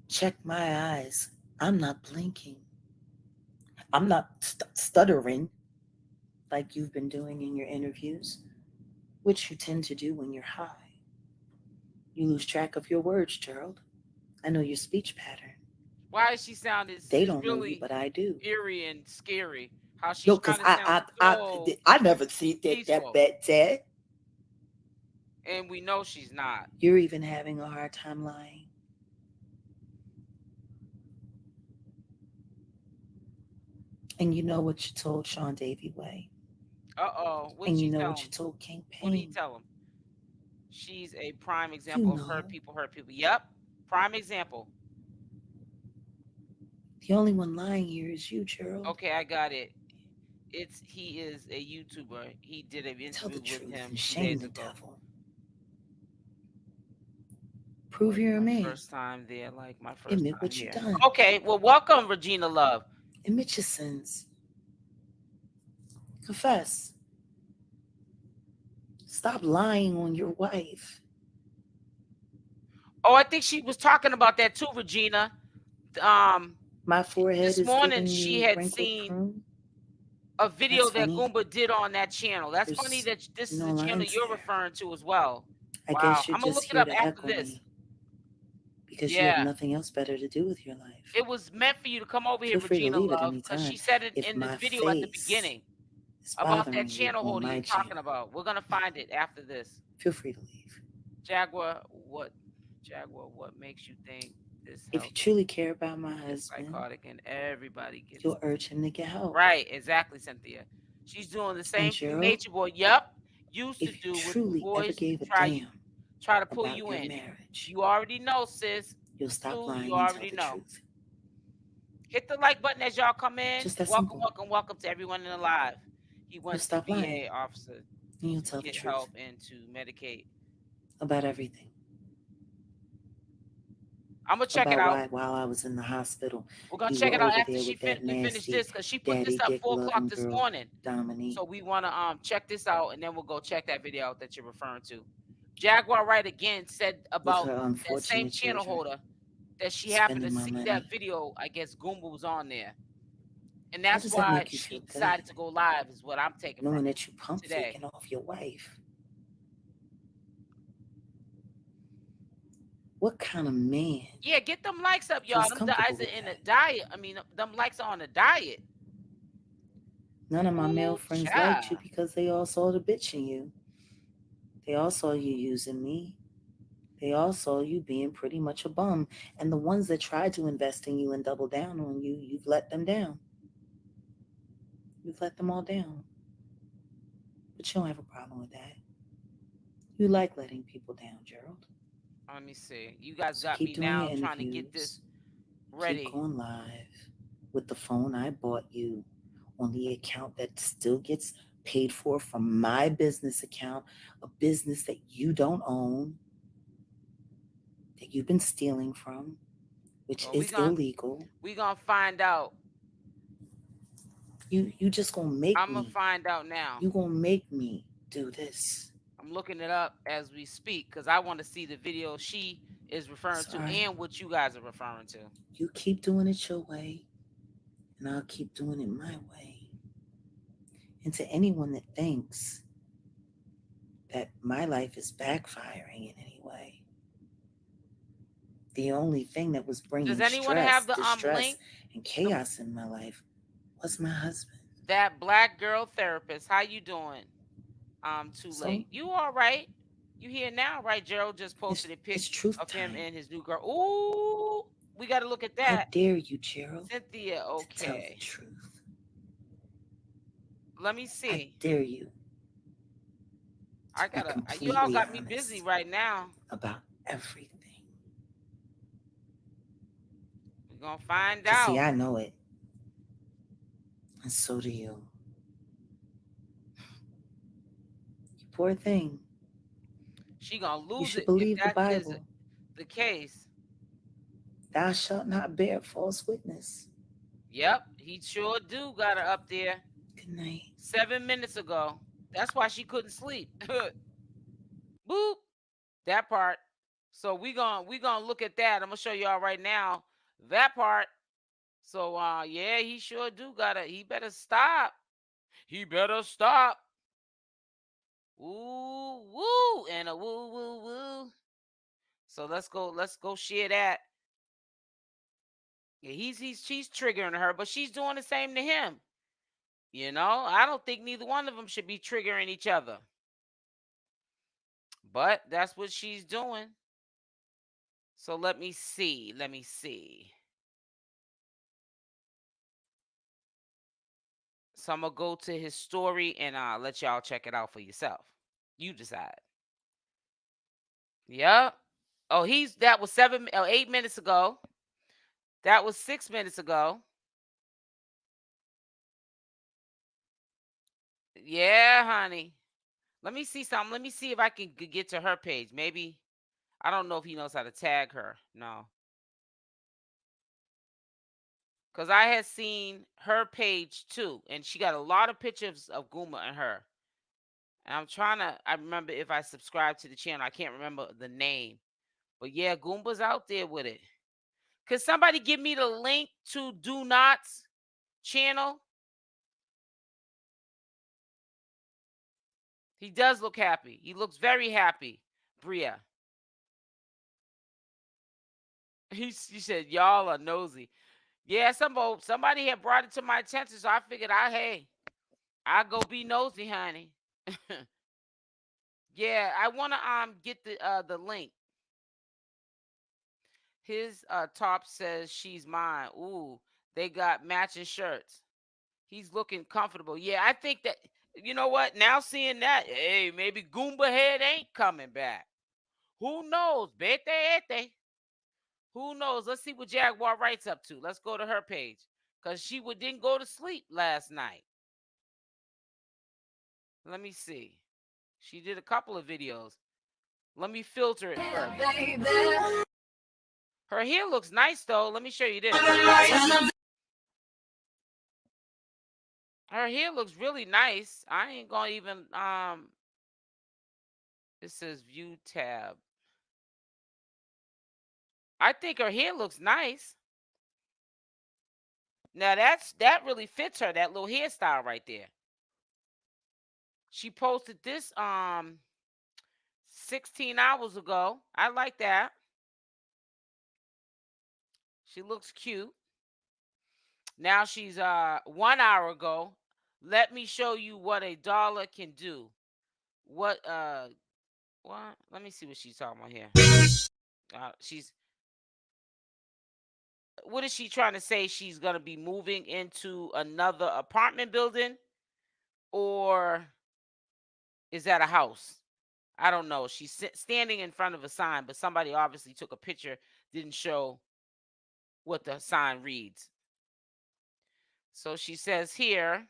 Check my eyes. I'm not blinking. I'm not stuttering like you've been doing in your interviews, which you tend to do when you're high. You lose track of your words, Gerald. I know your speech pattern. Why is she sounding? They don't really know you, but I do. Eerie and scary. How she's Yo, cause trying to sound I never see that bet. And we know she's not. You're even having a hard time lying. And you know what you told Sean Davy Way. And you know what you told King Payne. What did he tell him? She's a prime example of hurt people. Yep, prime example. The only one lying here is you, Gerald. Okay, I got it. He is a YouTuber. He did an interview with him 2 days ago. Devil. Prove you're a man. First time there, like my first Admit time what here. you done. Okay, well, welcome, Regina Love. Admit your sins. Confess. Stop lying on your wife. Oh, I think she was talking about that too, Regina. My forehead this is morning she had seen prune. A video that Goomba did on that channel. That's funny that this is the channel you're referring to as well. I guess you're I'm gonna just look it here up to after this. Me because you have nothing else better to do with your life. It was meant for you to come over here, Regina Love, because she said it in this video at the beginning about that channel holder you're talking about. We're gonna find it after this. Feel free to leave. Jaguar, what makes you think this? If you truly care about my husband, psychotic and everybody gets, you'll urge him to get help. Right, exactly, Cynthia. She's doing the same thing Natureboy. Yep, used to do with the boys try to pull you in. Marriage. You already know, sis. You'll stop lying. You already know. Truth. Hit the like button as y'all come in. Welcome to everyone in the live. He went to VA lying. Officer and you'll tell to get the truth. Help and to medicate about everything. I'm gonna check it out while I was in the hospital. We're gonna check it out after we finish this, because she put this up 4:00 this morning. Dominique. So we wanna check this out, and then we'll go check that video out that you're referring to. Jaguar Wright again said about that same channel holder that she happened to see that video. I guess Goomba was on there, and that's why she decided to go live. Is what I'm taking knowing from that you pump faking off your wife. What kind of man? Yeah, get them likes up, y'all. Them guys are in a diet. I mean, them likes are on a diet. None of my male friends liked you because they all saw the bitch in you. They all saw you using me. They all saw you being pretty much a bum. And the ones that tried to invest in you and double down on you, you've let them down. You've let them all down. But you don't have a problem with that. You like letting people down, Gerald. Let me see. You guys got me now trying to get this ready. Keep going live with the phone I bought you on the account that still gets paid for from my business account, a business that you don't own, that you've been stealing from, which is illegal. We're going to find out. You just going to make me. I'm going to find out now. You going to make me do this. I'm looking it up as we speak because I want to see the video she is referring to and what you guys are referring to. You keep doing it your way, and I'll keep doing it my way. And to anyone that thinks that my life is backfiring in any way, the only thing that was bringing distress and chaos in my life was my husband. That black girl therapist. How you doing? Too late. You all right? You here now, right? Gerald just posted a picture of him and his new girl. Ooh, we got to look at that. How dare you, Gerald? Cynthia, okay. To tell the truth. Let me see. How dare you? You all got me busy right now. About everything. We're gonna find out. See, I know it. And so do you. Poor thing. She gonna lose it. You should believe the Bible. The case. Thou shalt not bear false witness. Yep, he sure do got her up there. Good night. 7 minutes ago. That's why she couldn't sleep. Boop. That part. So we gonna look at that. I'm gonna show y'all right now that part. So yeah, he sure do gotta. He better stop. He better stop. Ooh, woo, and a woo, woo, woo. So let's go share that. Yeah, she's triggering her, but she's doing the same to him. You know, I don't think neither one of them should be triggering each other. But that's what she's doing. So let me see. So I'm going to go to his story and let y'all check it out for yourself. You decide. Yep. Oh, that was 8 minutes ago. That was 6 minutes ago. Yeah, honey. Let me see something. Let me see if I can get to her page. Maybe. I don't know if he knows how to tag her. No. Because I had seen her page too. And she got a lot of pictures of Goomba and her. And I remember if I subscribed to the channel. I can't remember the name. But yeah, Goomba's out there with it. Could somebody give me the link to Do Not's channel? He does look happy. He looks very happy, Bria. He said, y'all are nosy. Yeah, somebody had brought it to my attention, so I figured, I'll go be nosy, honey. Yeah, I want to get the link. His top says she's mine. Ooh, they got matching shirts. He's looking comfortable. Yeah, I think that, you know what? Now seeing that, hey, maybe Goomba Head ain't coming back. Who knows? Bete. Who knows? Let's see what Jaguar Wright's up to. Let's go to her page. Because she didn't go to sleep last night. Let me see. She did a couple of videos. Let me filter it first. Her hair looks nice, though. Let me show you this. Her hair looks really nice. I ain't gonna even it says view tab. I think her hair looks nice. Now that really fits her, that little hairstyle right there. She posted this 16 hours ago. I like that. She looks cute. Now she's 1 hour ago. Let me show you what $1 can do. What? Let me see what she's talking about here. What is she trying to say? She's gonna be moving into another apartment building, or is that a house? I don't know. She's standing in front of a sign, but somebody obviously took a picture, didn't show what the sign reads. So she says here,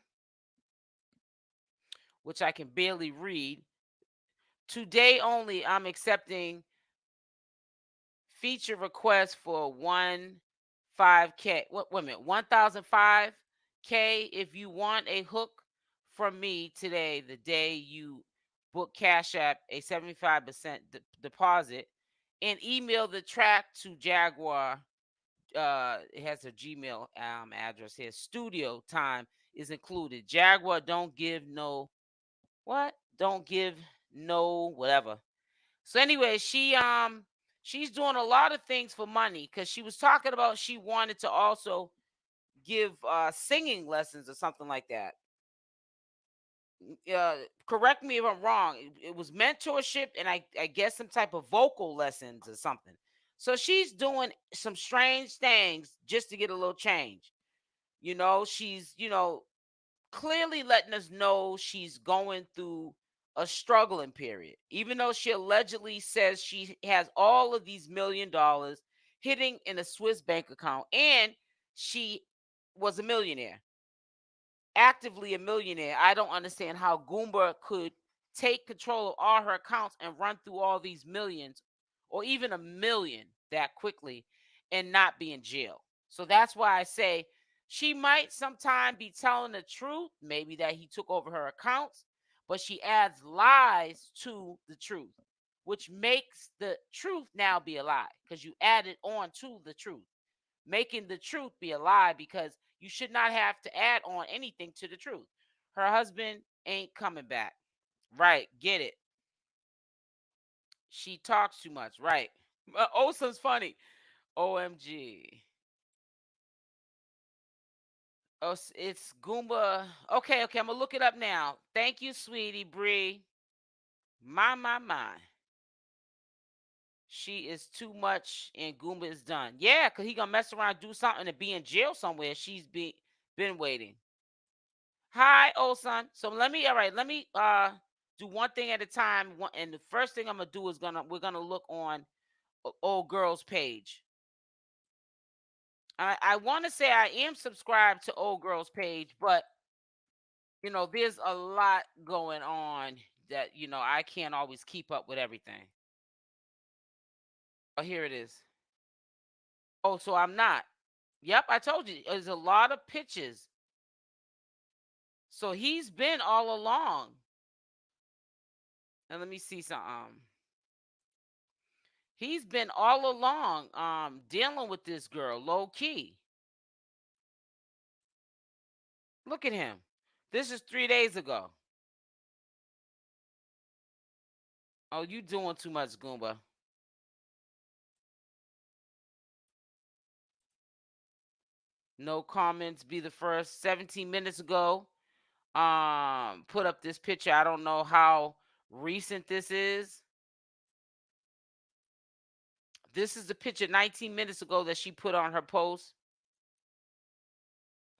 which I can barely read, today only I'm accepting feature requests for 1,500. Wait a minute, 1,005K. If you want a hook from me today, the day you book Cash App a 75% deposit, and email the track to Jaguar. It has a Gmail address here. Studio time is included. Jaguar don't give no whatever. So anyway, she's doing a lot of things for money, because she was talking about she wanted to also give singing lessons or something like that. Correct me if I'm wrong. It was mentorship and I guess some type of vocal lessons or something. So she's doing some strange things just to get a little change. You know, she's, clearly letting us know she's going through a struggling period. Even though she allegedly says she has all of these $1 million hitting in a Swiss bank account, and she was a millionaire. Actively a millionaire. I don't understand how Goomba could take control of all her accounts and run through all these millions, or even $1 million that quickly, and not be in jail. So that's why I say she might sometime be telling the truth, maybe that he took over her accounts, but she adds lies to the truth, which makes the truth now be a lie, because you added on to the truth, making the truth be a lie, because you should not have to add on anything to the truth. Her husband ain't coming back. Right, get it. She talks too much, right? Osa's funny. OMG. Oh, it's Goomba. Okay, I'm gonna look it up now. Thank you, sweetie Bree. My. She is too much, and Goomba is done. Yeah, cause he gonna mess around, do something, and be in jail somewhere. She's been waiting. Hi, old son. So let me. All right, let me do one thing at a time. And the first thing I'm gonna do is we're gonna look on old girl's page. I want to say I am subscribed to old girl's page, but there's a lot going on that I can't always keep up with everything. Oh, here it is. Oh, so I'm not. Yep, I told you. There's a lot of pictures. So he's been all along. And let me see some. He's been all along dealing with this girl, low key. Look at him. This is 3 days ago. Oh, you doing too much, Goomba. No comments. Be the first. 17 minutes ago. Put up this picture. I don't know how recent this is. This is the picture 19 minutes ago that she put on her post.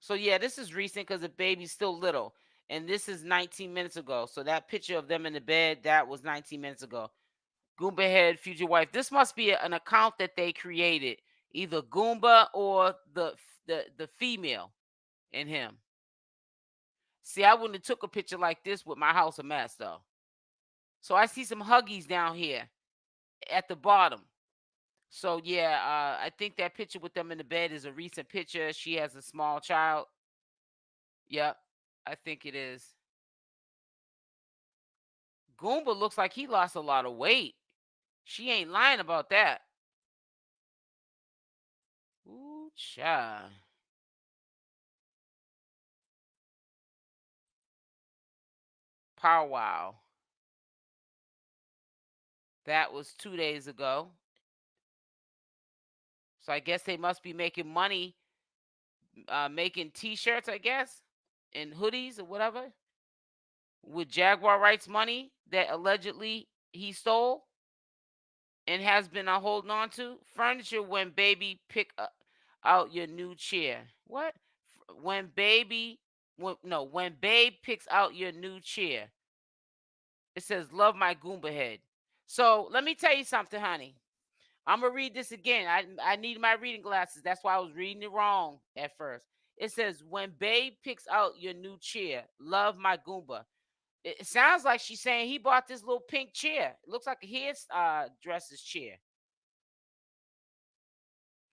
So yeah, this is recent because the baby's still little. And this is 19 minutes ago. So that picture of them in the bed, that was 19 minutes ago. Goomba head, future wife. This must be an account that they created. Either Goomba or the female in him. See, I wouldn't have took a picture like this with my house a mess, though. So I see some huggies down here at the bottom. So yeah, I think that picture with them in the bed is a recent picture. She has a small child. Yep, I think it is. Goomba looks like he lost a lot of weight. She ain't lying about that. Ooh, child. Powwow. That was 2 days ago. So I guess they must be making money, making T-shirts, I guess, and hoodies or whatever, with Jaguar Wright's money that allegedly he stole and has been holding on to. Furniture when baby pick out your new chair. What? When babe picks out your new chair. It says, love my Goomba head. So let me tell you something, honey. I'm going to read this again. I need my reading glasses. That's why I was reading it wrong at first. It says, when babe picks out your new chair, love my Goomba. It sounds like she's saying he bought this little pink chair. It looks like a hairdresser's chair.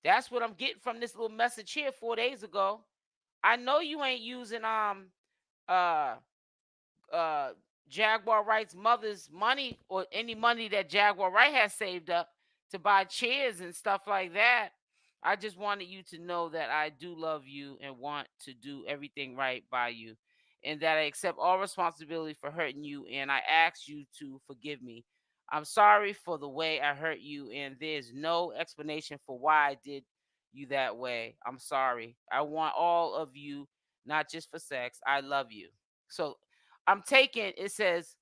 That's what I'm getting from this little message here 4 days ago. I know you ain't using uh Jaguar Wright's mother's money or any money that Jaguar Wright has saved up to buy chairs and stuff like that. I just wanted you to know that I do love you and want to do everything right by you, and that I accept all responsibility for hurting you, and I ask you to forgive me. I'm sorry for the way I hurt you, and there's no explanation for why I did you that way. I'm sorry. I want all of you, not just for sex. I love you. So I'm taking, it says,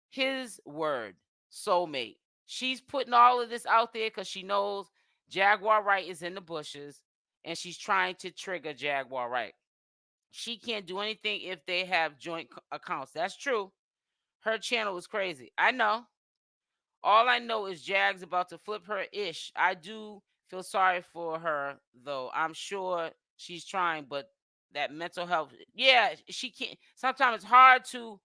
his word, soulmate. She's putting all of this out there because she knows Jaguar Wright is in the bushes and she's trying to trigger Jaguar Wright. She can't do anything if they have joint accounts. That's true. Her channel is crazy. I know. All I know is Jag's about to flip her ish. I do feel sorry for her, though. I'm sure she's trying, but that mental health, yeah, she can't. Sometimes it's hard to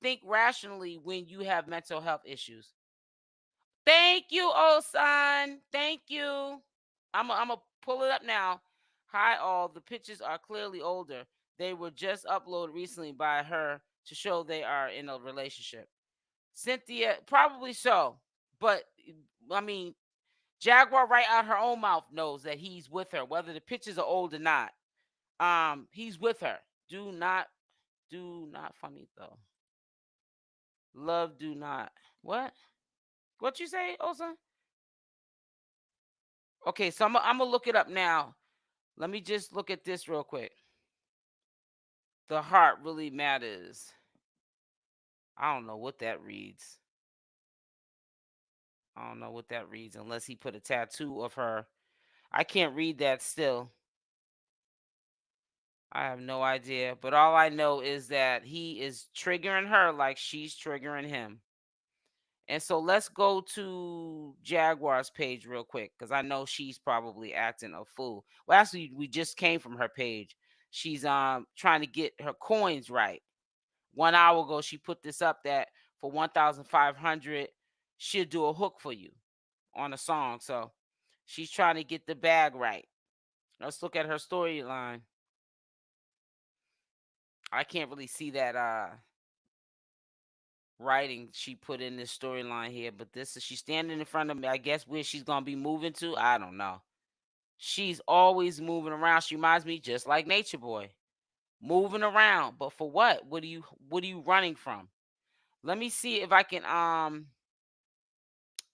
think rationally when you have mental health issues. Thank you, Osan. Thank you. I'm gonna pull it up now. Hi, all. The pictures are clearly older. They were just uploaded recently by her to show they are in a relationship. Cynthia, probably so. But I mean, Jaguar right out her own mouth knows that he's with her, whether the pictures are old or not. He's with her. Do not funny though. Love do not. What? What you say, Osa? Okay, so I'm gonna look it up now. Let me just look at this real quick. The heart really matters. I don't know what that reads. I don't know what that reads unless he put a tattoo of her. I can't read that still. I have no idea. But all I know is that he is triggering her like she's triggering him. And so let's go to Jaguar's page real quick because I know she's probably acting a fool. Well, actually, we just came from her page. She's trying to get her coins right. 1 hour ago, she put this up that for 1,500, she'll do a hook for you on a song. So she's trying to get the bag right. Let's look at her storyline. I can't really see that writing she put in this storyline here, but this is she's standing in front of me. I guess where she's gonna be moving to, I don't know. She's always moving around. She reminds me just like Natureboy, moving around. But for what? What are you running from? Let me see if I can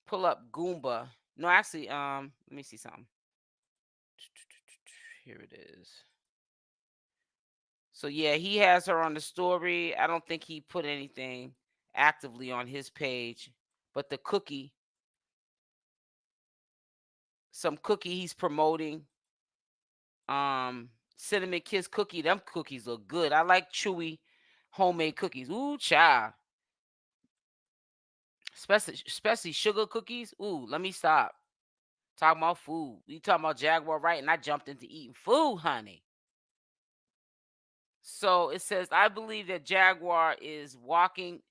pull up Goomba. No, actually, let me see something. Here it is. So yeah, he has her on the story. I don't think he put anything actively on his page, but the cookie, some cookie he's promoting. Cinnamon kiss cookie. Them cookies look good. I like chewy homemade cookies. Ooh, child. Especially sugar cookies. Ooh, let me stop. Talking about food. We talking about Jaguar Wright, and I jumped into eating food, honey. So it says, I believe that Jaguar is walking.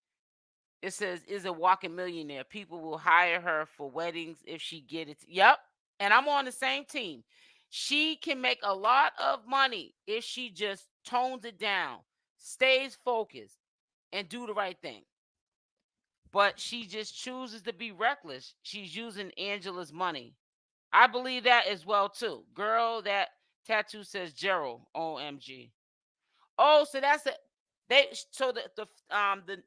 It says, is a walking millionaire. People will hire her for weddings if she get it. Yep. And I'm on the same team. She can make a lot of money if she just tones it down, stays focused, and do the right thing. But she just chooses to be reckless. She's using Angela's money. I believe that as well too. Girl, that tattoo says Gerald. OMG. Oh, so that's it. The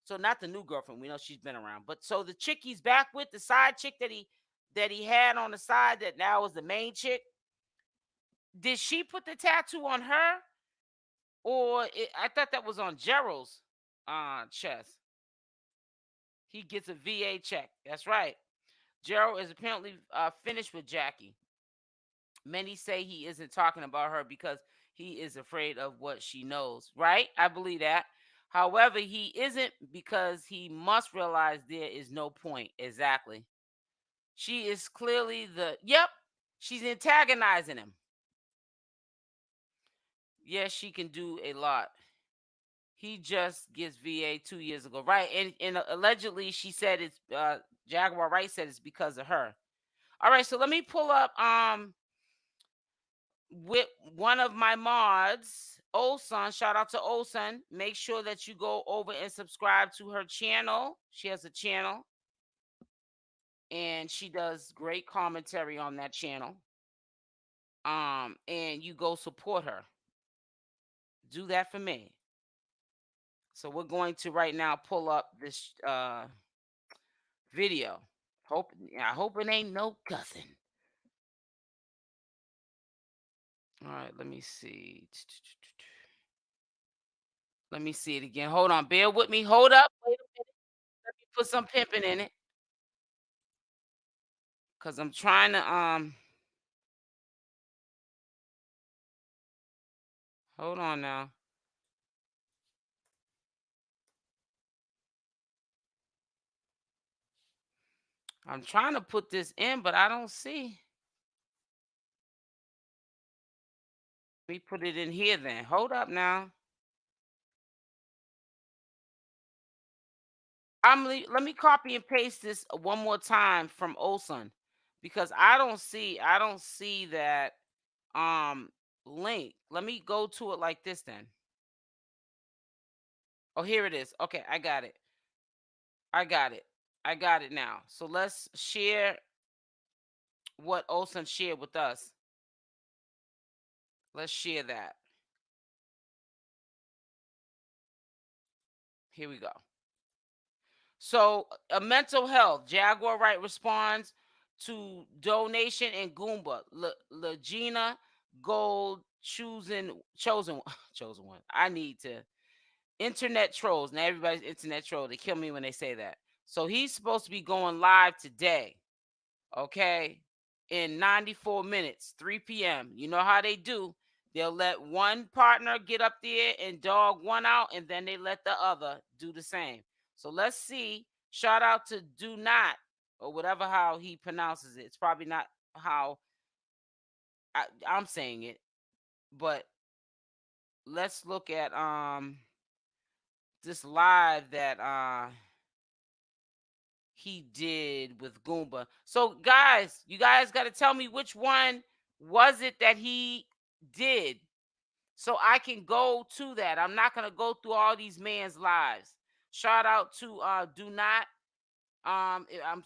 so not the new girlfriend. We know she's been around, but so the chick he's back with, the side chick that he had on the side that now is the main chick. Did she put the tattoo on her, or I thought that was on Gerald's chest? He gets a VA check. That's right. Gerald is apparently finished with Jackie. Many say he isn't talking about her because he is afraid of what she knows, right? I believe that. However, he isn't because he must realize there is no point. Exactly. She is clearly she's antagonizing him. Yes, she can do a lot. He just gets VA 2 years ago, right? And allegedly she said it's Jaguar Wright said it's because of her. All right, so let me pull up with one of my mods, Olson. Shout out to Olson. Make sure that you go over and subscribe to her channel. She has a channel, and she does great commentary on that channel. And you go support her. Do that for me. So we're going to right now pull up this video. I hope it ain't no cussing. All right, let me see. Let me see it again. Hold on. Bear with me. Hold up. Wait a minute. Let me put some pimping in it. Cause I'm trying to hold on now. I'm trying to put this in, but I don't see. Let me put it in here then. Hold up now. Let me copy and paste this one more time from Olson because I don't see that link. Let me go to it like this then. Oh, here it is. Okay, I got it. I got it now. So let's share what Olson shared with us. Let's share that. Here we go. So, mental health. Jaguar Wright responds to donation and Goomba. Legina Gold chosen one. I need to internet trolls. Now everybody's internet troll. They kill me when they say that. So he's supposed to be going live today. Okay. In 94 minutes, 3 p.m. You know how they do. They'll let one partner get up there and dog one out, and then they let the other do the same. So let's see. Shout out to Do Not, or whatever how he pronounces it. It's probably not how I'm saying it, but let's look at this live that he did with Goomba. So guys, you guys got to tell me which one was it that he did, so I can go to that. I'm not gonna go through all these man's lives. Shout out to Do Not.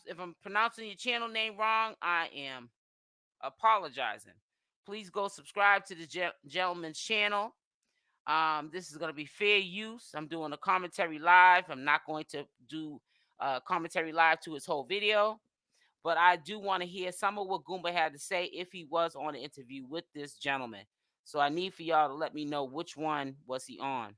If I'm pronouncing your channel name wrong, I am apologizing. Please go subscribe to the gentleman's channel. This is going to be fair use. I'm doing a commentary live. I'm not going to do commentary live to his whole video, but I do want to hear some of what Goomba had to say if he was on an interview with this gentleman. So I need for y'all to let me know which one was he on.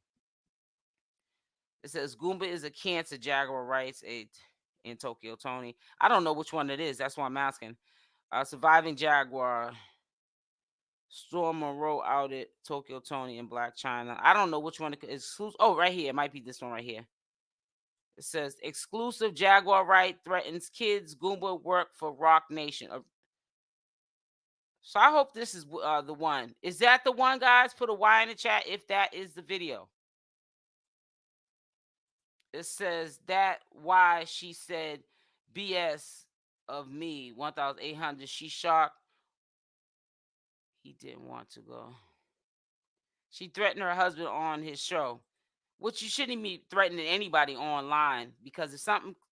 It says Goomba is a cancer, Jaguar Wright in 𝗘𝗘𝗫𝗧. I don't know which one it is. That's why I'm asking. Surviving Jaguar. Storm Monroe outed 𝗘𝗘𝗫𝗧 in Black China. I don't know which one it is. Oh, right here. It might be this one right here. It says exclusive Jaguar Wright threatens kids Goomba work for Rock Nation. So I hope this is the one. Is that the one, guys? Put a Y in the chat if that is the video. It says that why she said BS of me 1,800. She shocked. He didn't want to go. She threatened her husband on his show, which you shouldn't be threatening anybody online, because if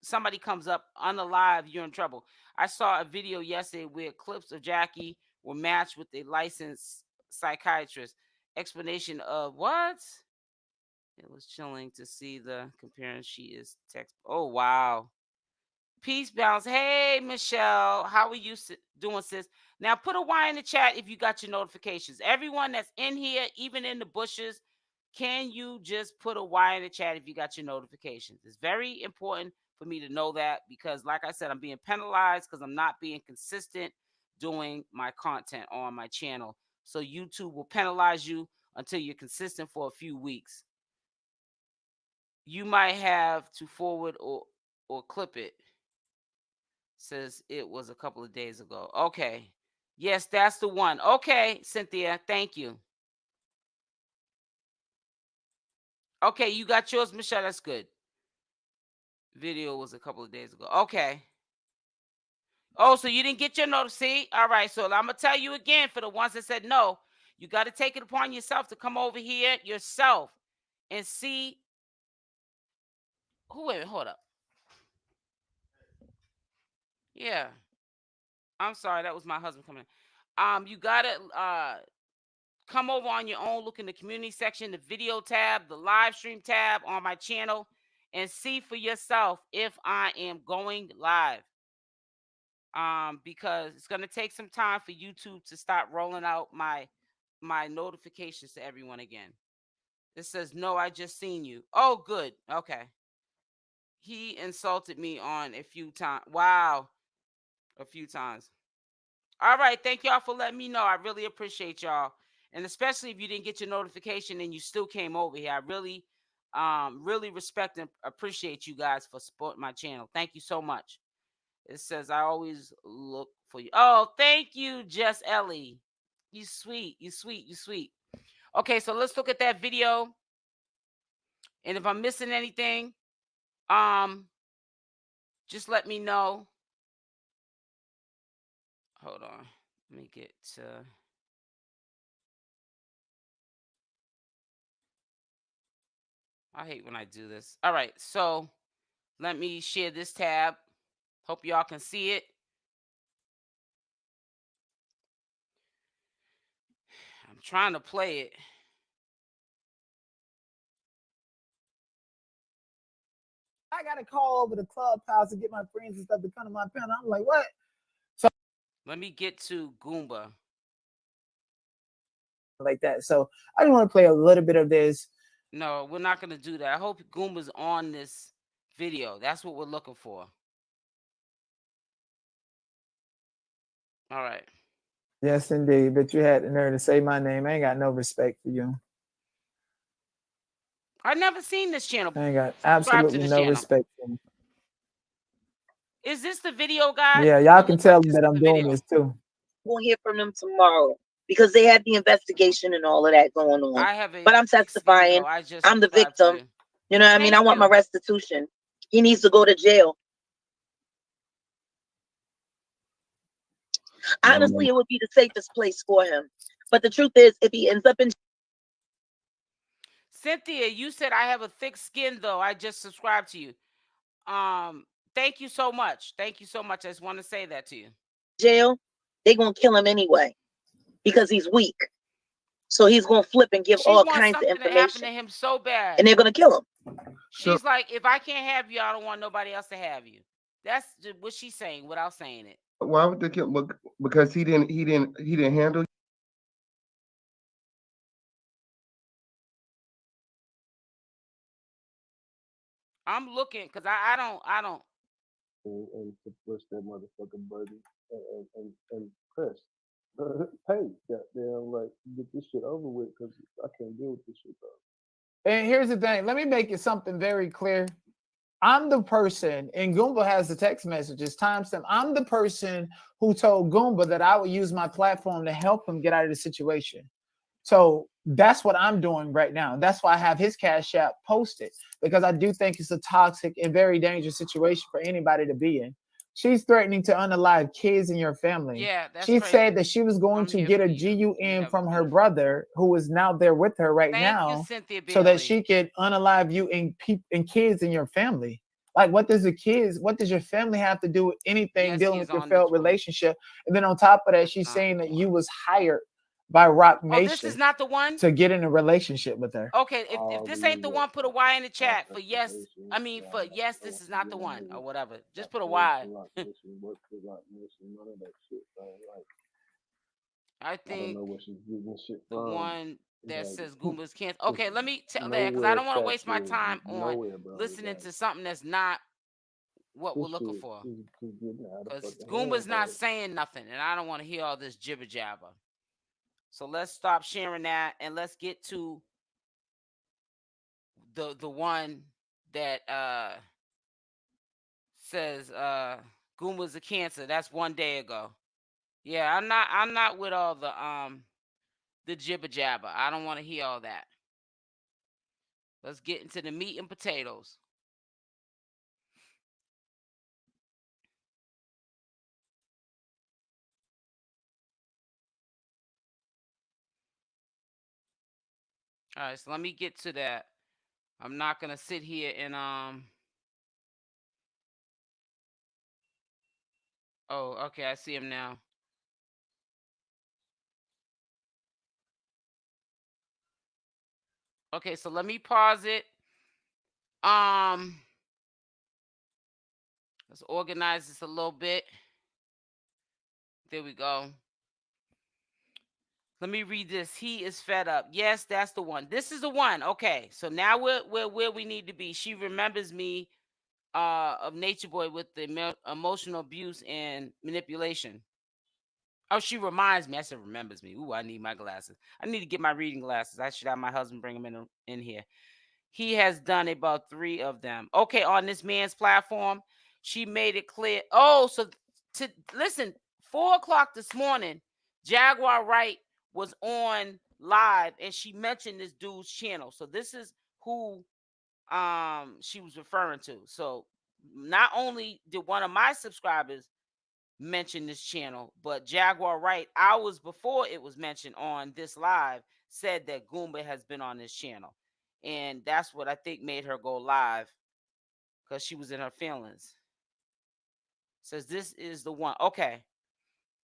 somebody comes up unalive, you're in trouble. I saw a video yesterday where clips of Jackie were matched with a licensed psychiatrist. Explanation of what? It was chilling to see the comparing. She is text. Oh, wow. Peace, balance. Hey, Michelle. How are you doing, sis? Now, put a Y in the chat if you got your notifications. Everyone that's in here, even in the bushes, can you just put a Y in the chat if you got your notifications? It's very important for me to know that, because, like I said, I'm being penalized because I'm not being consistent doing my content on my channel. So YouTube will penalize you until you're consistent for a few weeks. You might have to forward or clip it. Says it was a couple of days ago. Okay. Yes, that's the one. Okay, Cynthia. Thank you. Okay, you got yours, Michelle. That's good. Video was a couple of days ago. Okay. Oh, so you didn't get your notice. See? All right. So I'm going to tell you again, for the ones that said no, you got to take it upon yourself to come over here yourself and see. Wait, hold up. Yeah. I'm sorry. That was my husband coming in. You got to come over on your own, look in the community section, the video tab, the live stream tab on my channel, and see for yourself if I am going live. Because it's going to take some time for YouTube to start rolling out my notifications to everyone again. It says, no, I just seen you. Oh, good. Okay. He insulted me on a few times. Wow. A few times. All right. Thank y'all for letting me know. I really appreciate y'all. And especially if you didn't get your notification and you still came over here. I really, really respect and appreciate you guys for supporting my channel. Thank you so much. It says, I always look for you. Oh, thank you, Jess Ellie. You sweet. You sweet. You sweet. Okay, so let's look at that video. And if I'm missing anything, just let me know. Hold on. Let me get to... I hate when I do this. All right, so let me share this tab. Hope y'all can see it. I'm trying to play it. I got to call over the clubhouse and get my friends and stuff to come to my panel. I'm like, what? So Let me get to Goomba. Like that. So I just want to play a little bit of this. No, we're not going to do that. I hope Goomba's on this video. That's what we're looking for. All right. Yes, indeed. But you had the nerve to say my name. I ain't got no respect for you. I never seen this channel. I ain't got absolutely no respect for you. Is this the video, guys? Yeah, y'all can tell that I'm doing this too. We'll hear from them tomorrow because they had the investigation and all of that going on. But I'm testifying. I'm the victim. You know what I mean? I want my restitution. He needs to go to jail. Honestly, it would be the safest place for him. But the truth is, if he ends up in... Cynthia, you said I have a thick skin, though. I just subscribed to you. Thank you so much. Thank you so much. I just want to say that to you. Jail, they're going to kill him anyway because he's weak. So he's going to flip and give all kinds of information. To happen to him so bad. And they're going to kill him. She's like, if I can't have you, I don't want nobody else to have you. That's what she's saying without saying it. Why would they kill? Because he didn't handle. I'm looking because I don't. And to push that motherfucking button and press. Hey, goddamn, like get this shit over with because I can't deal with this shit though. And here's the thing. Let me make it something very clear. I'm the person, and Goomba has the text messages, timestamp. I'm the person who told Goomba that I would use my platform to help him get out of the situation. So that's what I'm doing right now. That's why I have his Cash App posted, because I do think it's a toxic and very dangerous situation for anybody to be in. She's threatening to unalive kids in your family. Yeah, that's she crazy. said that she was going to get a GUN from her brother, who is now there with her right now, so that she could unalive you and kids in your family. Like, what does your family have to do with anything dealing with your failed relationship? And then on top of that, she's saying that you was hired by Rock Nation. This is not the one to get in a relationship with her. Okay, if this ain't the one, put a Y in the chat for yes. I mean for yes, this is not the one or whatever. Just put a Y. I think the one that says Goomba's cancer. Okay, let me tell that because I don't want to waste my time on listening to something that's not what we're looking for. Because Goomba's not saying nothing, and I don't want to hear all this jibber jabber. So let's stop sharing that and let's get to the one that says Goomba's a cancer. That's 1 day ago. Yeah, I'm not with all the jibber jabber. I don't want to hear all that. Let's get into the meat and potatoes. All right, so let me get to that. I'm not gonna sit here and Oh, okay, I see him now. Okay, so let me pause it. Let's organize this a little bit. There we go. Let me read this. He is fed up. Yes, that's the one. This is the one. Okay, so now we're where we need to be. She remembers me of Natureboy with the emotional abuse and manipulation. Oh, she reminds me. I said remembers me. Ooh, I need my glasses. I need to get my reading glasses. I should have my husband bring them in here. He has done about 3 of them. Okay, on this man's platform, she made it clear. Oh, so to listen, 4 o'clock this morning, Jaguar Wright was on live and she mentioned this dude's channel. So this is who she was referring to. So not only did one of my subscribers mention this channel, but Jaguar Wright, hours before it was mentioned on this live, said that Goomba has been on this channel. And that's what I think made her go live, because she was in her feelings. Says this is the one. Okay.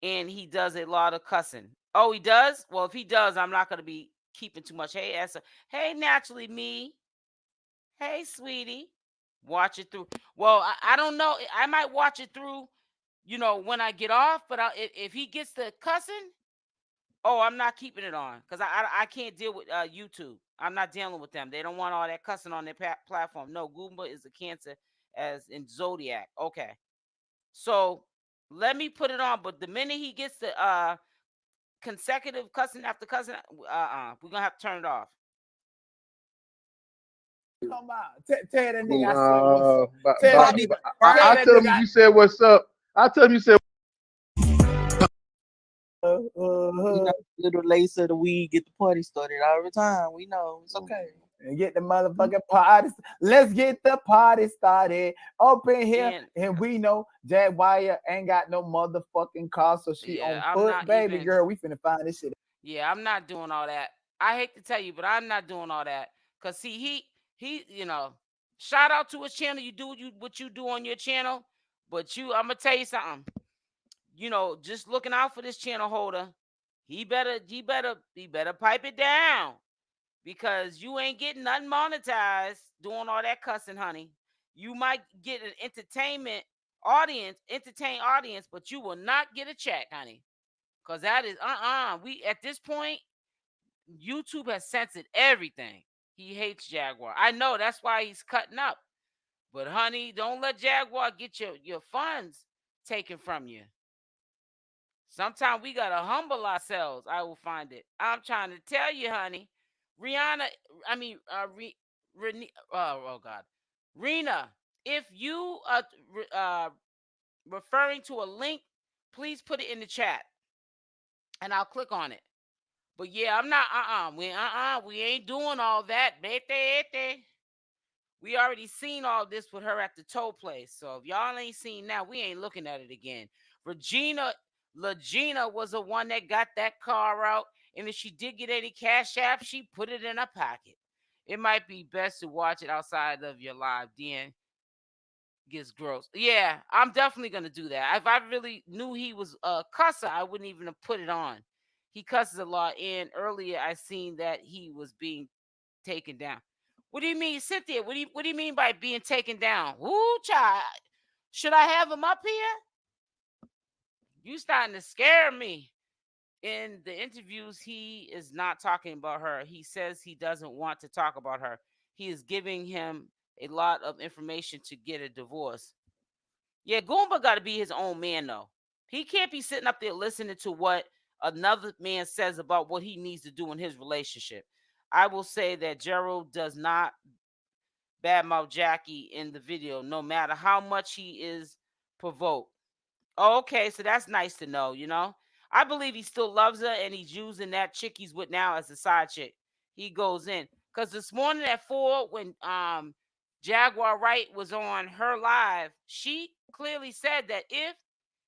And he does a lot of cussing. Oh, he does? Well, if he does, I'm not going to be keeping too much. Hey, Essa. Hey, naturally me. Hey, sweetie. Watch it through. Well, I don't know. I might watch it through when I get off. But if he gets to cussing, oh, I'm not keeping it on because I can't deal with YouTube. I'm not dealing with them. They don't want all that cussing on their platform. No, Goomba is a cancer as in Zodiac. Okay. So let me put it on. But the minute he gets to consecutive cussing after cussing, we're going to have to turn it off. Come on. Tell that nigga I said what's up. I tell him you said what's up. I tell him you said little lace of the weed, get the party started every time. We know it's okay. And get the motherfucking party. Let's get the party started up in here. And we know Jaguar ain't got no motherfucking car, so she on foot, baby girl. We finna find this shit. Yeah, I'm not doing all that. I hate to tell you, but I'm not doing all that. Cause see, he, shout out to his channel. You do what you do on your channel, but I'm gonna tell you something. Just looking out for this channel holder. He better pipe it down. Because you ain't getting nothing monetized doing all that cussing, honey. You might get an entertain audience, but you will not get a check, honey. Because that is we at this point, YouTube has censored everything. He hates Jaguar. I know that's why he's cutting up. But honey, don't let Jaguar get your funds taken from you. Sometimes we gotta humble ourselves. I will find it. I'm trying to tell you, honey. Rena, if you are referring to a link, please put it in the chat, and I'll click on it. But yeah, I'm not. We ain't doing all that. We already seen all this with her at the toll place. So if y'all ain't seen that, we ain't looking at it again. Regina was the one that got that car out. And if she did get any cash app, she put it in her pocket. It might be best to watch it outside of your live. Then gets gross. Yeah, I'm definitely gonna do that. If I really knew he was a cusser, I wouldn't even have put it on. He cusses a lot. And earlier I seen that he was being taken down. What do you mean, Cynthia? What do you mean by being taken down? Woo, child. Should I have him up here? You starting to scare me. In the interviews, he is not talking about her. He says he doesn't want to talk about her. He is giving him a lot of information to get a divorce. Yeah, Goomba got to be his own man, though. He can't be sitting up there listening to what another man says about what he needs to do in his relationship. I will say that Gerald does not badmouth Jackie in the video, no matter how much he is provoked. Oh, okay, so that's nice to know, I believe he still loves her, and he's using that chick he's with now as a side chick. He goes in. Because this morning at 4, when Jaguar Wright was on her live, she clearly said that if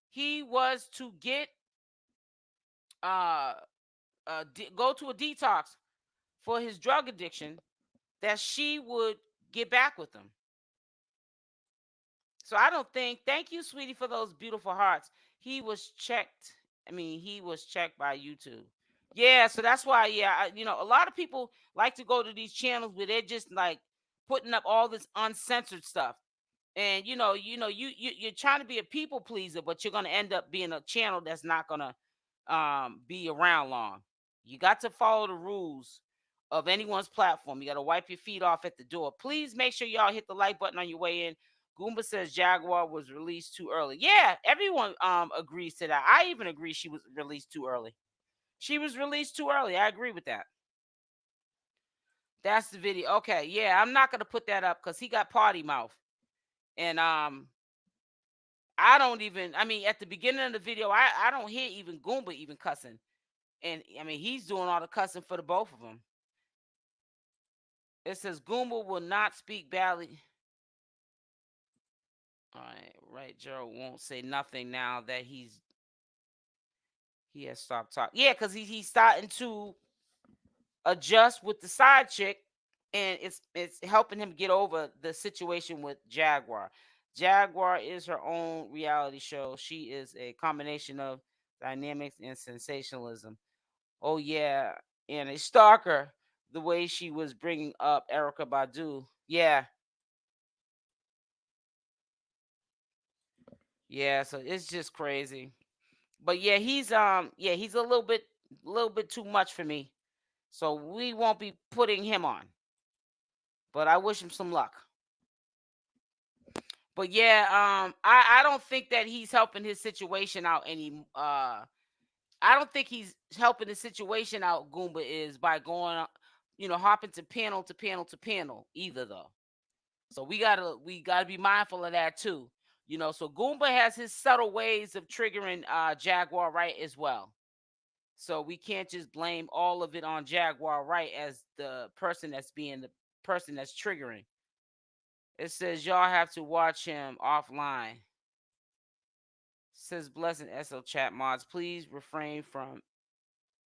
he was to get go to a detox for his drug addiction, that she would get back with him. So I don't think, thank you, sweetie, for those beautiful hearts. He was checked by YouTube. Yeah, so that's why, a lot of people like to go to these channels where they're just like putting up all this uncensored stuff. And you're trying to be a people pleaser, but you're gonna end up being a channel that's not gonna be around long. You got to follow the rules of anyone's platform. You got to wipe your feet off at the door. Please make sure y'all hit the like button on your way in. Goomba says Jaguar was released too early. Yeah, everyone agrees to that. I even agree she was released too early. She was released too early. I agree with that. That's the video. Okay, yeah, I'm not gonna put that up because he got potty mouth. And I don't even, at the beginning of the video, I don't hear even Goomba even cussing. And he's doing all the cussing for the both of them. It says Goomba will not speak badly. All right. Gerald won't say nothing now that he has stopped talking. Yeah, because he's starting to adjust with the side chick, and it's helping him get over the situation with Jaguar. Jaguar is her own reality show. She is a combination of dynamics and sensationalism. Oh yeah, and a stalker. The way she was bringing up Erykah Badu. Yeah. Yeah, so it's just crazy. But yeah, he's a little bit too much for me. So we won't be putting him on. But I wish him some luck. But yeah, I don't think that he's helping his situation out any I don't think he's helping the situation out, Goomba, is by going, hopping to panel to panel to panel either though. So we gotta be mindful of that too. So Goomba has his subtle ways of triggering Jaguar Wright as well. So we can't just blame all of it on Jaguar Wright as the person that's being the person that's triggering. It says y'all have to watch him offline. Says Blessing SL chat mods, please refrain from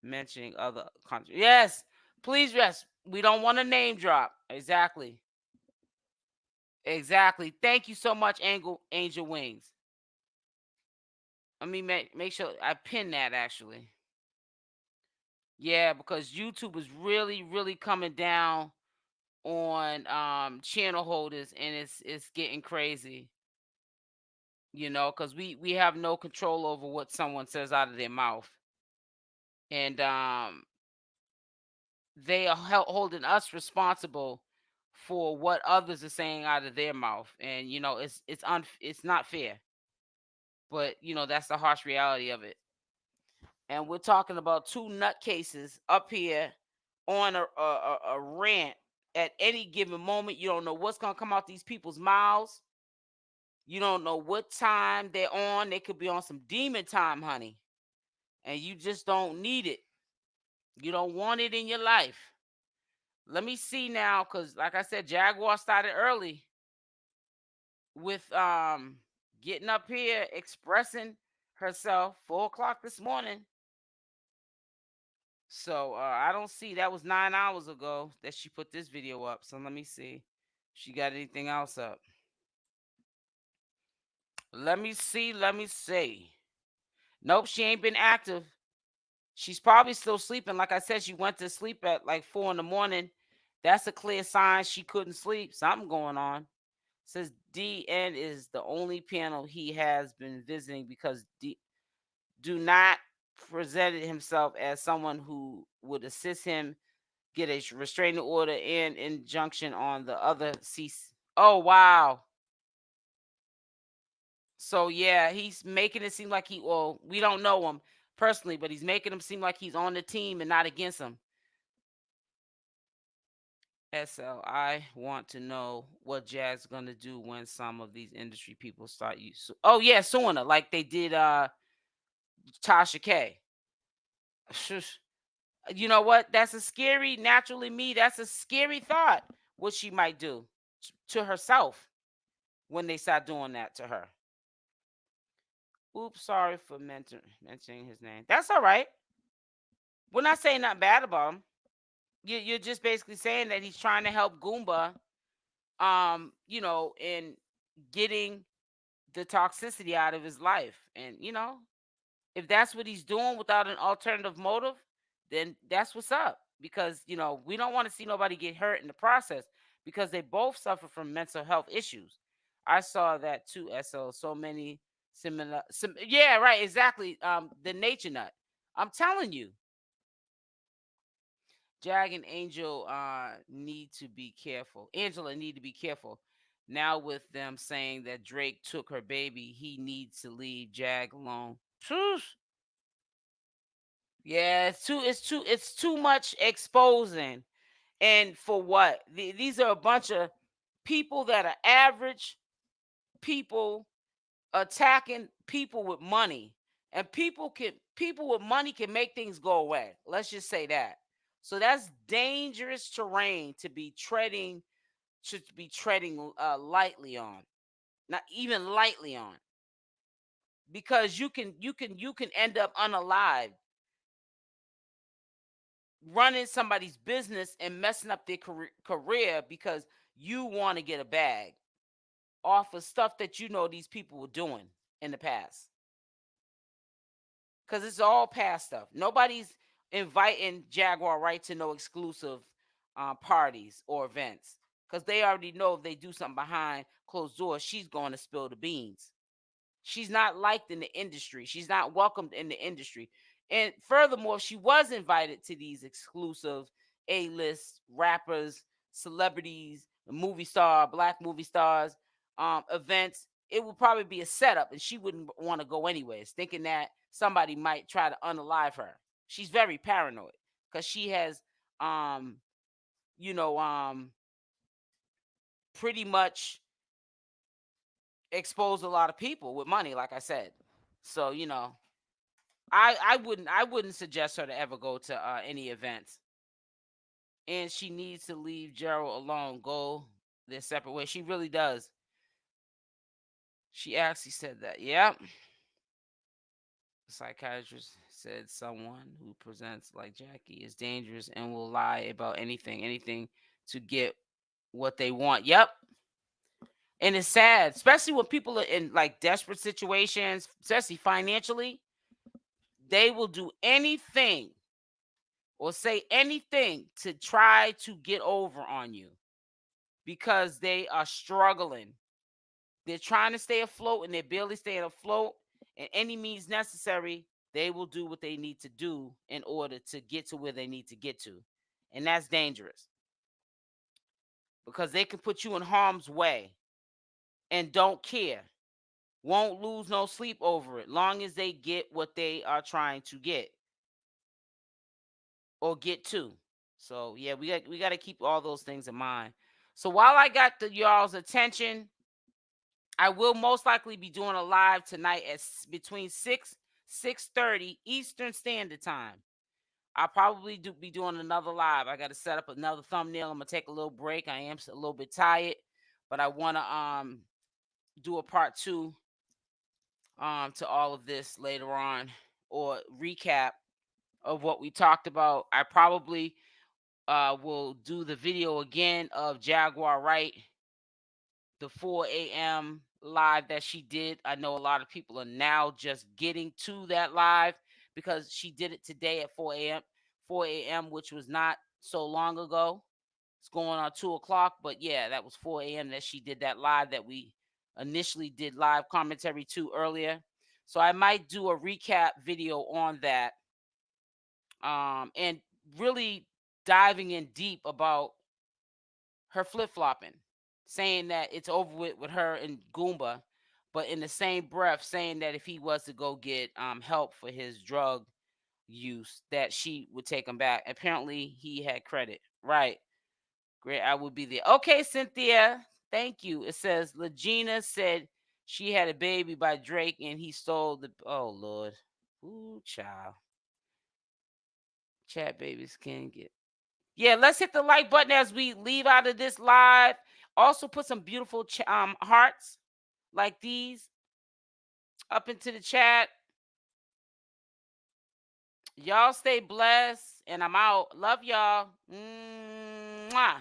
mentioning other countries. Yes, please, yes. We don't want a name drop. Exactly. Exactly. Thank you so much, Angel Wings. Let me make sure I pin that actually. Yeah, because YouTube is really, really coming down on channel holders, and it's getting crazy. Because we have no control over what someone says out of their mouth. And they are holding us responsible for what others are saying out of their mouth, and it's not fair, but that's the harsh reality of it. And we're talking about two nutcases up here on a rant at any given moment. You don't know what's gonna come out these people's mouths. You don't know what time they're on. They could be on some demon time, honey, and you just don't need it. You don't want it in your life. Let me see now, because like I said, Jaguar started early with getting up here, expressing herself 4 o'clock this morning. So I don't see, that was 9 hours ago that she put this video up. So let me see if she got anything else up. Let me see. Nope, she ain't been active. She's probably still sleeping. Like I said, she went to sleep at like 4 in the morning. That's a clear sign she couldn't sleep. Something going on. Says DN is the only panel he has been visiting because do not presented himself as someone who would assist him get a restraining order and injunction on the other cease. Oh wow. So yeah, he's making it seem like we don't know him personally, but he's making him seem like he's on the team and not against him. SL, I want to know what Jazz gonna do when some of these industry people start oh yeah, suing her like they did Tasha K. You know what? That's a scary, naturally me, that's a scary thought what she might do to herself when they start doing that to her. Oops, sorry for mentioning his name. That's all right. We're not saying nothing bad about him. You're just basically saying that he's trying to help Goomba, in getting the toxicity out of his life. And, if that's what he's doing without an alternative motive, then that's what's up. Because, we don't want to see nobody get hurt in the process because they both suffer from mental health issues. I saw that too, SO. So many yeah, right, exactly. The nature nut. I'm telling you. Jag and Angel need to be careful. Angela need to be careful. Now with them saying that Drake took her baby, he needs to leave Jag alone. Yeah, it's too much exposing. And for what? These are a bunch of people that are average people attacking people with money. And people with money can make things go away. Let's just say that. So that's dangerous terrain to be treading lightly on. Not even lightly on. Because you can end up unalived running somebody's business and messing up their career because you want to get a bag off of stuff that these people were doing in the past. Because it's all past stuff. Nobody's inviting Jaguar Wright to no exclusive parties or events because they already know if they do something behind closed doors, she's going to spill the beans. She's not liked in the industry. She's not welcomed in the industry. And furthermore, if she was invited to these exclusive A-list rappers, celebrities, black movie stars, events, it would probably be a setup, and she wouldn't want to go anyways, thinking that somebody might try to unalive her. She's very paranoid because she has, pretty much exposed a lot of people with money, like I said. So I wouldn't suggest her to ever go to any events. And she needs to leave Gerald alone, go their separate ways. She really does. She actually said that. Yep. The psychiatrist said someone who presents like Jackie is dangerous and will lie about anything to get what they want. Yep. And it's sad, especially when people are in like desperate situations, especially financially. They will do anything or say anything to try to get over on you because they are struggling. They're trying to stay afloat and they're barely staying afloat. And any means necessary, they will do what they need to do in order to get to where they need to get to. And that's dangerous because they can put you in harm's way and don't care. Won't lose no sleep over it, long as they get what they are trying to get or get to. So yeah, we got to keep all those things in mind. So while I got y'all's attention, I will most likely be doing a live tonight at between 6:30 Eastern Standard Time. I'll probably be doing another live. I got to set up another thumbnail. I'm gonna take a little break. I am a little bit tired, but I want to do a part 2 to all of this later on, or recap of what we talked about. I probably will do the video again of Jaguar Wright, the 4 a.m. live that she did. I know a lot of people are now just getting to that live because she did it today at 4 a.m., which was not so long ago. It's going on 2 o'clock, but yeah, that was 4 a.m. that she did that live that we initially did live commentary to earlier. So I might do a recap video on that, and really diving in deep about her flip-flopping, saying that it's over with her and Goomba, but in the same breath saying that if he was to go get help for his drug use, that she would take him back. Apparently he had credit. Right. Great. I would be there. Okay, Cynthia. Thank you. It says Legina said she had a baby by Drake and he stole the. Oh Lord. Ooh, child. Chat babies can get. Yeah, let's hit the like button as we leave out of this live. Also put some beautiful hearts like these up into the chat. Y'all stay blessed, and I'm out. Love y'all. Mwah.